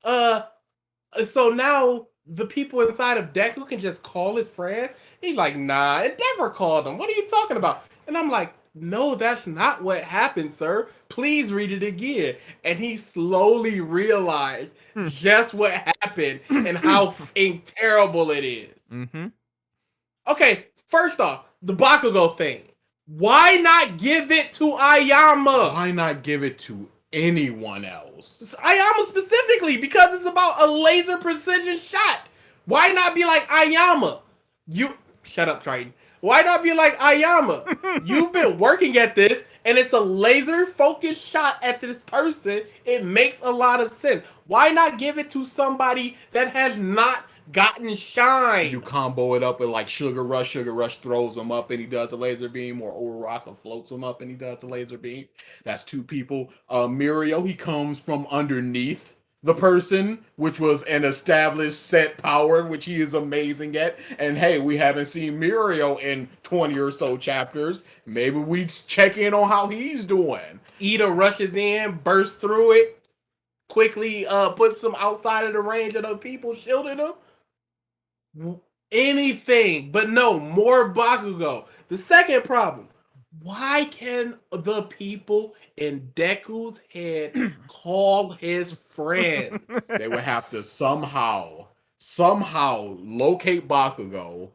so now the people inside of Deku can just call his friend? He's like, nah, Endeavor called him. What are you talking about? And I'm like, no, that's not what happened, sir. Please read it again. And he slowly realized just what happened and how f***ing terrible it is. Mm-hmm. Okay, first off, the Bakugo thing. Why not give it to Ayama? Why not give it to anyone else? Ayama specifically, because it's about a laser precision shot. Why not be like Ayama? Shut up, Triton. Why not be like Ayama? You've been working at this, and it's a laser focused shot at this person. It makes a lot of sense. Why not give it to somebody that has not gotten shine? You combo it up with like Sugar Rush. Sugar Rush throws him up and he does the laser beam, or Uraraka floats him up and he does the laser beam. That's 2 people. Mirio, he comes from underneath the person, which was an established set power, which he is amazing at. And hey, we haven't seen Mirio in 20 or so chapters. Maybe we check in on how he's doing. Ida rushes in, bursts through it, quickly puts him outside of the range of the people shielding him. Anything, but no, more Bakugo. The second problem, why can the people in Deku's head call his friends? They would have to somehow locate Bakugo,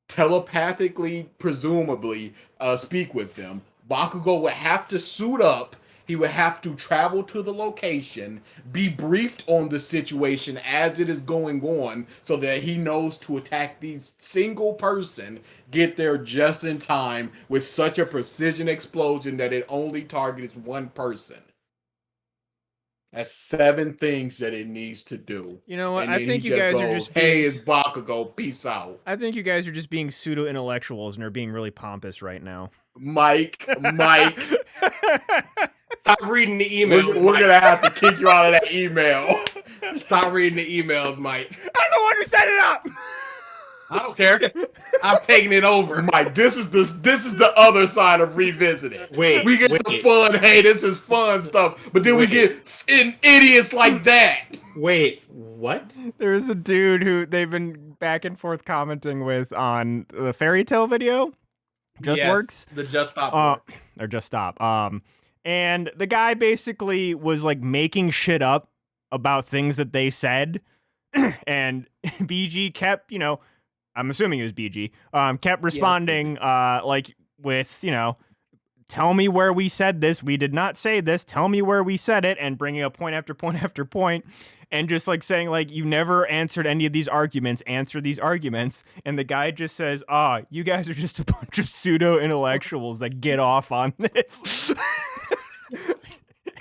telepathically, presumably, speak with them. Bakugo would have to suit up. He would have to travel to the location, be briefed on the situation as it is going on so that he knows to attack the single person, get there just in time with such a precision explosion that it only targets one person. That's 7 things that it needs to do. You know what? And I then think he you guys are goes, just hey, being... it's Bakugo, peace out. I think you guys are just being pseudo-intellectuals and are being really pompous right now. Mike. Stop reading the emails. We're gonna have to kick you out of that email. Stop reading the emails, Mike. I'm the one who set it up! I don't care. I'm taking it over. Mike, this is the other side of revisiting. Wait, We get the fun. Hey, this is fun stuff. But then we get idiots like that. Wait, what? There is a dude who they've been back and forth commenting with on the fairy tale video. Just Works. The Just Stop. Or Just Stop. And the guy basically was like making shit up about things that they said. And BG kept, I'm assuming it was BG, kept responding like with, tell me where we said this. We did not say this. Tell me where we said it, and bringing up point after point after point, and just like saying like, you never answered any of these arguments. Answer these arguments. And the guy just says, you guys are just a bunch of pseudo intellectuals that get off on this.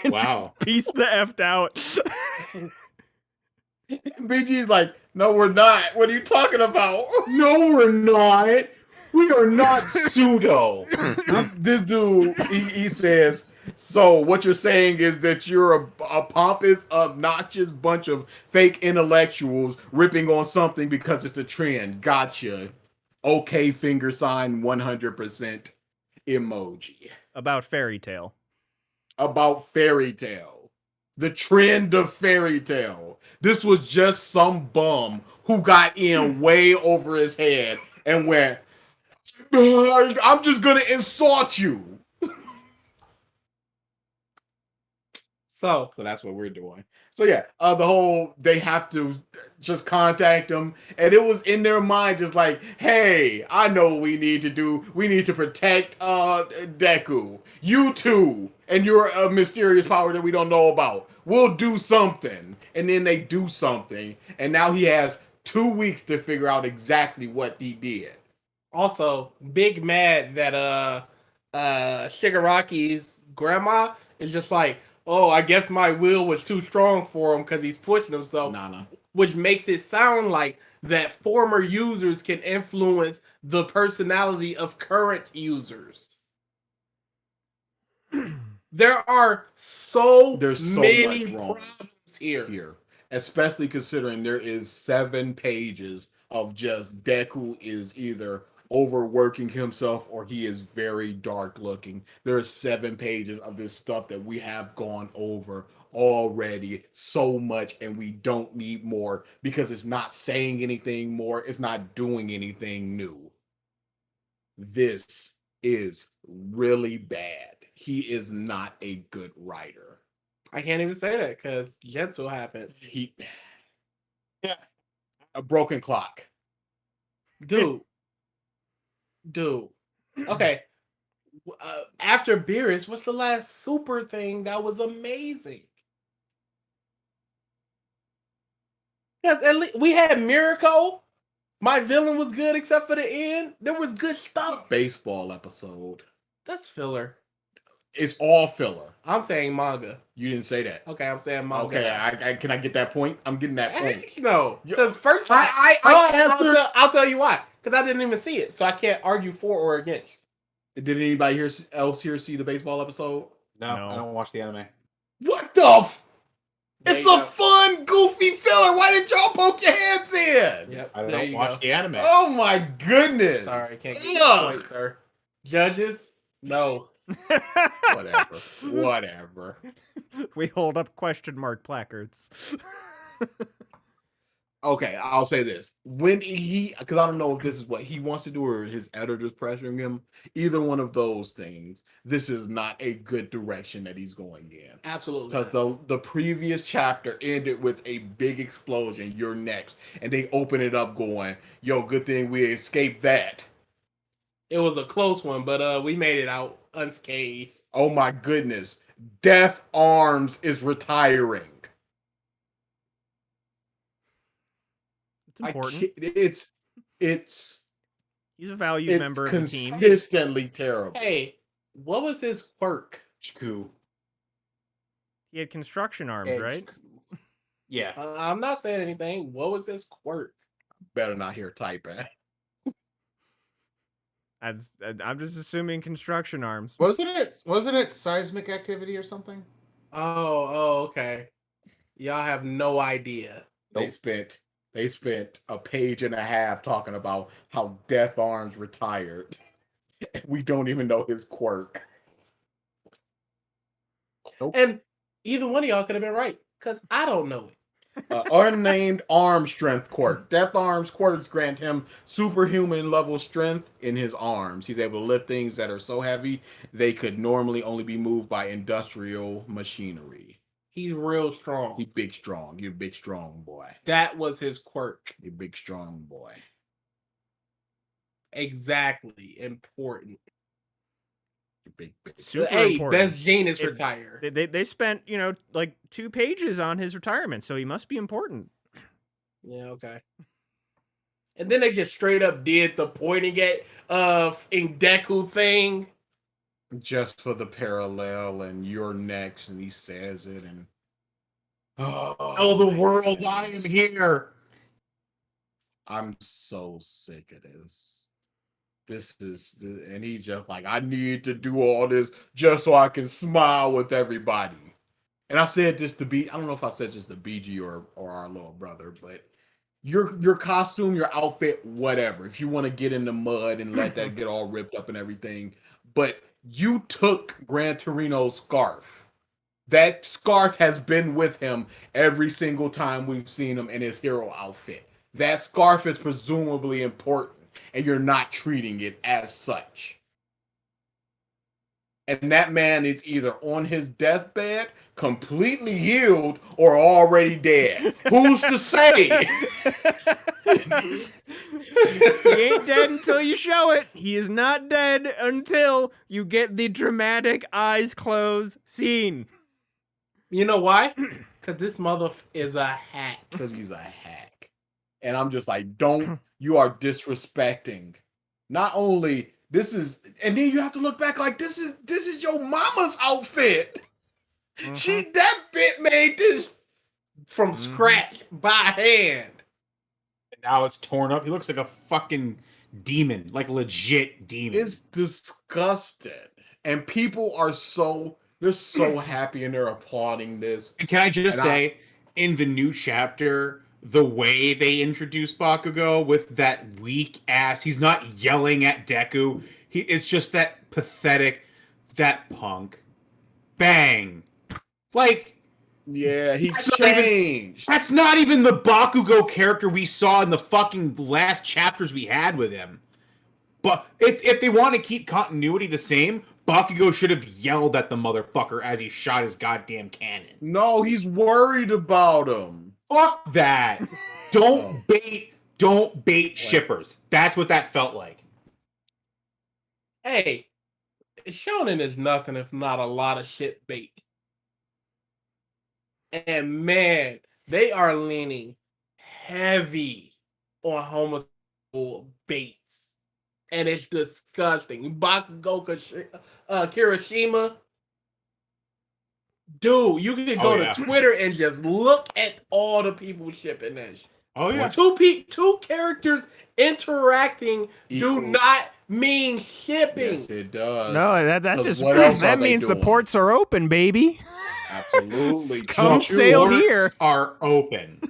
Wow. Piece the F'd out. BG's like, no, we're not. What are you talking about? No, we're not. We are not pseudo. This dude, he says, so what you're saying is that you're a pompous, obnoxious bunch of fake intellectuals ripping on something because it's a trend. Gotcha. Okay, finger sign 100% emoji. About fairy tale. About fairy tale. The trend of fairy tale. This was just some bum who got in way over his head and went, I'm just gonna insult you. So that's what we're doing. So yeah, they have to just contact them, and it was in their mind just like, hey, I know what we need to do. We need to protect Deku. You too, and you're a mysterious power that we don't know about. We'll do something. And then they do something, and now he has 2 weeks to figure out exactly what he did. Also, big mad that Shigaraki's grandma is just like, oh, I guess my will was too strong for him because he's pushing himself. Nah. Which makes it sound like that former users can influence the personality of current users. There are There's so many much wrong problems here. Especially considering there is 7 pages of just Deku is either overworking himself or he is very dark looking. There are 7 pages of this stuff that we have gone over already so much, and we don't need more because it's not saying anything more. It's not doing anything new. This is really bad. He is not a good writer. I can't even say that because Jetsu happened. A broken clock. Dude. Okay. After Beerus, what's the last super thing that was amazing? Because at least we had Miracle. My villain was good except for the end. There was good stuff. Baseball episode. That's filler. It's all filler. I'm saying manga. You didn't say that. Okay, I'm saying manga. Okay, can I get that point? I'm getting that point. Heck no. Because first, I'll tell you why. Because I didn't even see it, so I can't argue for or against. Did anybody else here see the baseball episode? No, I don't watch the anime. What the It's a fun, goofy filler. Why didn't y'all poke your hands in? Yep, I don't watch the anime. Oh my goodness. Sorry, can't get the point, sir. Judges, no. Whatever. We hold up question mark placards. Okay, I'll say this. When because I don't know if this is what he wants to do or his editor's pressuring him, either one of those things, this is not a good direction that he's going in. Absolutely. Because the previous chapter ended with a big explosion, you're next. And they open it up going, yo, good thing we escaped that. It was a close one, but we made it out unscathed. Oh my goodness. Death Arms is retiring. It's important. It's He's a valued member of the team. Consistently terrible. Hey, what was his quirk? He had construction arms, right? Yeah. I'm not saying anything. What was his quirk? Better not hear typing. I'm just assuming construction arms. Wasn't it seismic activity or something? Oh, okay. Y'all have no idea. They spent They spent a page and a half talking about how Death Arms retired. We don't even know his quirk. And either one of y'all could have been right, because I don't know it. Unnamed arm strength quirk. Death Arms quirks grant him superhuman level strength in his arms. He's able to lift things that are so heavy they could normally only be moved by industrial machinery. He's real strong. He big strong. You big strong boy. That was his quirk. You big strong boy. Exactly. Important. You big. Super Hey, important. best genius retire. They spent, like 2 pages on his retirement, so he must be important. Yeah, okay. And then they just straight up did the pointing at in Deku thing. Just for the parallel, and you're next, and he says it, and Oh, the world, I am here. I'm so sick of this. And he's just like, I need to do all this just so I can smile with everybody. And I said this to I don't know if I said just to BG or our little brother, but your costume, your outfit, whatever. If you want to get in the mud and let that get all ripped up and everything, but you took Gran Torino's scarf. That scarf has been with him every single time we've seen him in his hero outfit. That scarf is presumably important, and you're not treating it as such. And that man is either on his deathbed, completely healed, or already dead. Who's to say? He ain't dead until you show it. He is not dead until you get the dramatic eyes closed scene. You know why? Because this mother is a hack. Because he's a hack. And I'm just like, you are disrespecting. Not only this is, and then you have to look back like this is your mama's outfit. Mm-hmm. That bit made this From scratch by hand. And now it's torn up. He looks like a fucking demon, like a legit demon. It's disgusting. And people are they're so happy and they're applauding this. And can I just say, in the new chapter, the way they introduce Bakugo with that weak ass, he's not yelling at Deku. It's just that pathetic, that punk. Bang. Like, yeah, he's changed. That's not even the Bakugo character we saw in the fucking last chapters we had with him. But if they want to keep continuity the same, Bakugo should have yelled at the motherfucker as he shot his goddamn cannon. No, he's worried about him. Fuck that. Don't bait shippers. That's what that felt like. Hey, shonen is nothing if not a lot of shit bait. And man, they are leaning heavy on homosexual baits. And it's disgusting. Bakugo Kirishima. Dude, you can go to Twitter and just look at all the people shipping that shit. Oh yeah. Two characters interacting Equals. do not mean shipping. Yes, it does. No, that just what else that are they means the doing? ports are open, baby. Absolutely. Come sail Ports here. are open.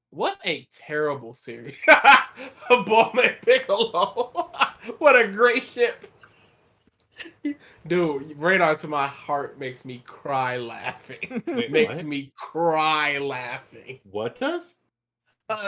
What a terrible series. Bulma and Piccolo. What a great ship. Dude, Radar to my heart makes me cry laughing. Wait, me cry laughing. What does?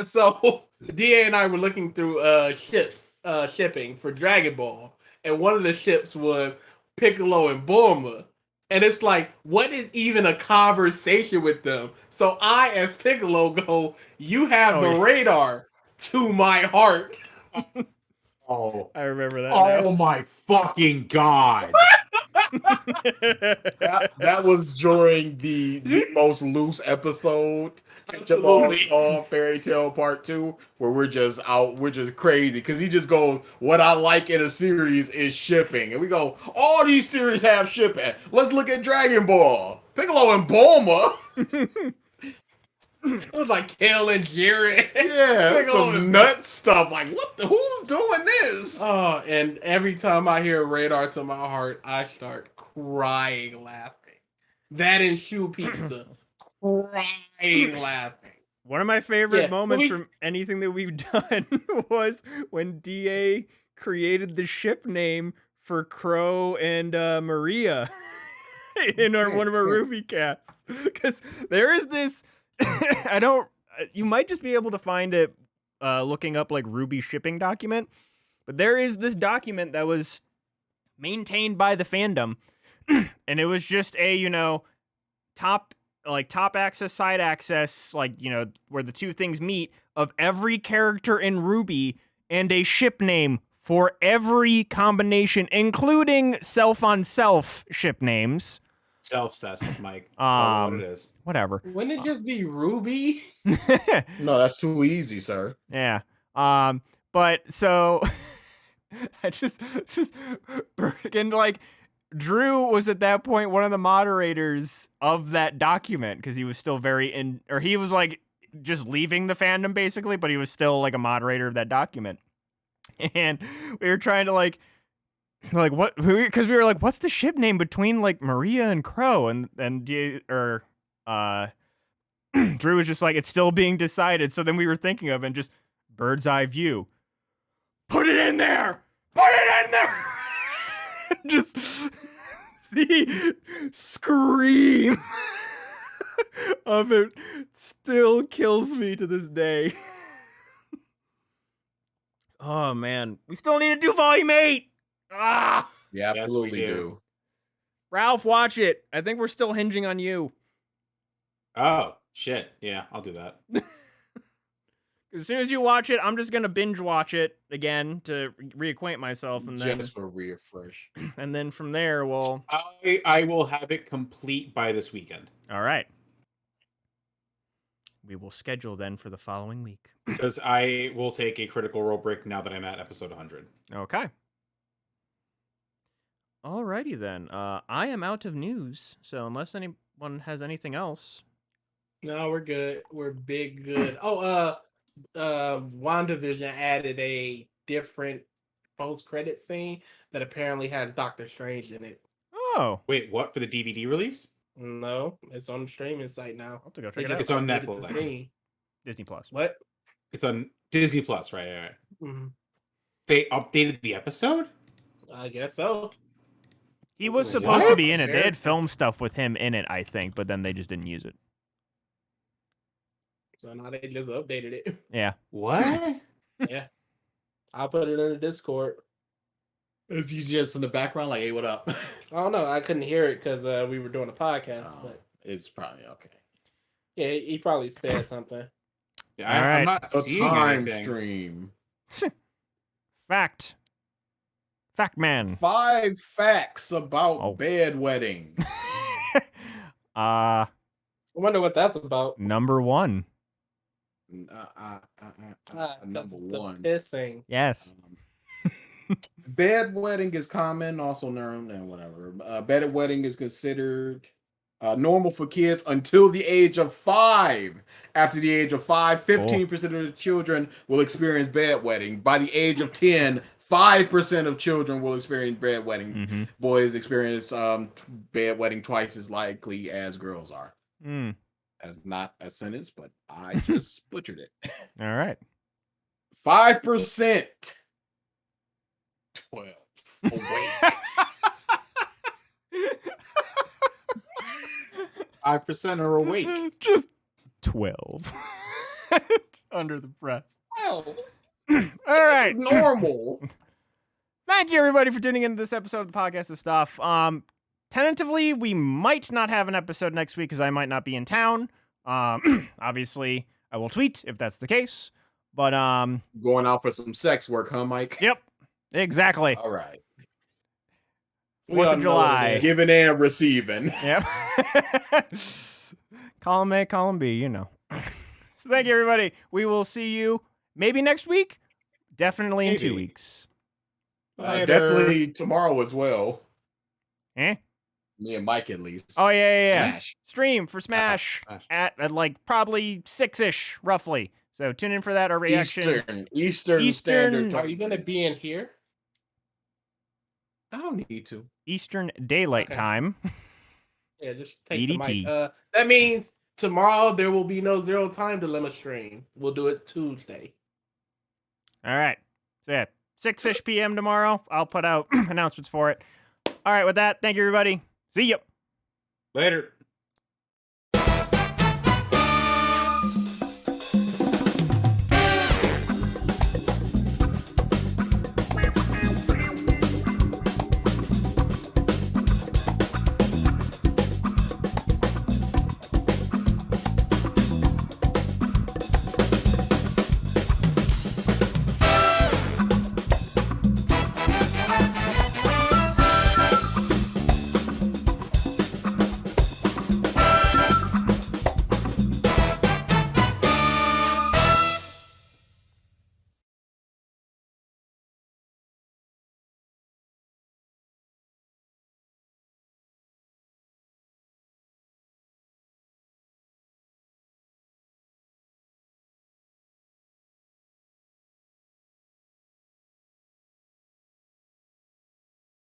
So DA and I were looking through shipping for Dragon Ball, and one of the ships was Piccolo and Bulma. And it's like, what is even a conversation with them? So I, as Piccolo, go, you have the radar to my heart. Oh, I remember that. oh my fucking god! That was during the most loose episode. Absolutely. Song Fairy Tale Part 2, where we're just crazy because he just goes, what I like in a series is shipping, and we go, all these series have shipping. Let's look at Dragon Ball, Piccolo and Bulma. It was like Kale and Jared. Yeah, Piccolo some and- nut stuff. Like, who's doing this? Oh, and every time I hear radar to my heart, I start crying laughing. That and shoe pizza. crying laughing. One of my favorite Yeah, moments we- from anything that we've done was when DA created the ship name for Crow and Maria in one of our Ruby casts. Because there is this, you might just be able to find it looking up like Ruby shipping document, but there is this document that was maintained by the fandom, and it was just a, top access, side access, where the two things meet of every character in Ruby and a ship name for every combination, including self-on-self ship names. Self-cessed, Mike. Call it what it is. Whatever. Wouldn't it just be Ruby? No, that's too easy, sir. Yeah. But so I just and Drew was at that point one of the moderators of that document because he was still he was just leaving the fandom basically, but he was still a moderator of that document. And we were trying to what, because we were like, what's the ship name between Maria and Crow? And Drew was just like, it's still being decided. So then we were thinking of and just bird's eye view. Put it in there! Put it in there! Just the scream of it still kills me to this day. Oh man, we still need to do volume 8. Ah, Yeah, Yes, absolutely we do. do. Ralph, watch it. I think we're still hinging on you. Oh, shit. Yeah, I'll do that. As soon as you watch it, I'm just gonna binge watch it again to reacquaint myself, and then Just for refresh. and then from there, we'll. I will have it complete by this weekend. All right. We will schedule then for the following week. Because I will take a Critical Role break now that I'm at episode 100. Okay. Alrighty then. I am out of news, so unless anyone has anything else. No, we're good. We're big good. Oh, WandaVision added a different post-credit scene that apparently has Doctor Strange in it. Oh, Wait, what? For the DVD release? No, it's on the streaming site now. I'll have to go They check it just out. It's on updated the Netflix. scene. Disney Plus. What? It's on Disney Plus, right? Mhm. They updated the episode? I guess so. He was supposed to be in it. They had Seriously? filmed stuff with him in it, I think, but then they just didn't use it. So now they just updated it. Yeah. What? Yeah. I'll put it in the Discord. Is he just in the background like, hey, what up? I don't know. I couldn't hear it because we were doing a podcast, but It's probably okay. yeah, he probably said something. Yeah, All right. I'm not A seeing time anything. stream. Fact man. 5 facts about Oh. bedwetting. I wonder what that's about. Number 1. Number one. Pissing. Yes. Bedwetting is common, also known and whatever. Bedwetting is considered normal for kids until the age of 5. After the age of 5, 15% of the children will experience bedwetting. By the age of 10, 5% of children will experience bedwetting. Mm-hmm. Boys experience bedwetting twice as likely as girls are. Mm. That's not a sentence, but I just butchered it. All right. 5%. 12. Oh, wait. 5% are awake. Just 12. Under the breath. Oh, All right. It's normal. Thank you, everybody, for tuning into this episode of the Podcast of Stuff. Tentatively, we might not have an episode next week because I might not be in town. Obviously, I will tweet if that's the case. But Going out for some sex work, huh, Mike? yep, exactly. All right. 4th of July. Giving and receiving. Yep. Column A, column B, you know. So thank you, everybody. We will see you maybe next week. Definitely in 2 Maybe. weeks. Later. Definitely tomorrow as well. Eh? Me and Mike, at least. Oh, yeah. Smash. Stream for Smash Smash. at like probably 6-ish, roughly. So tune in for that. Our reaction. Eastern Eastern- Standard Are Time. you gonna be in here? I don't need to. Eastern Daylight Okay. Time. Yeah, just take the EDT. mic. That means tomorrow there will be no Zero Time Dilemma stream. We'll do it Tuesday. All right. So yeah, 6-ish p.m. tomorrow. I'll put out announcements for it. All right, with that, thank you, everybody. See ya. Later.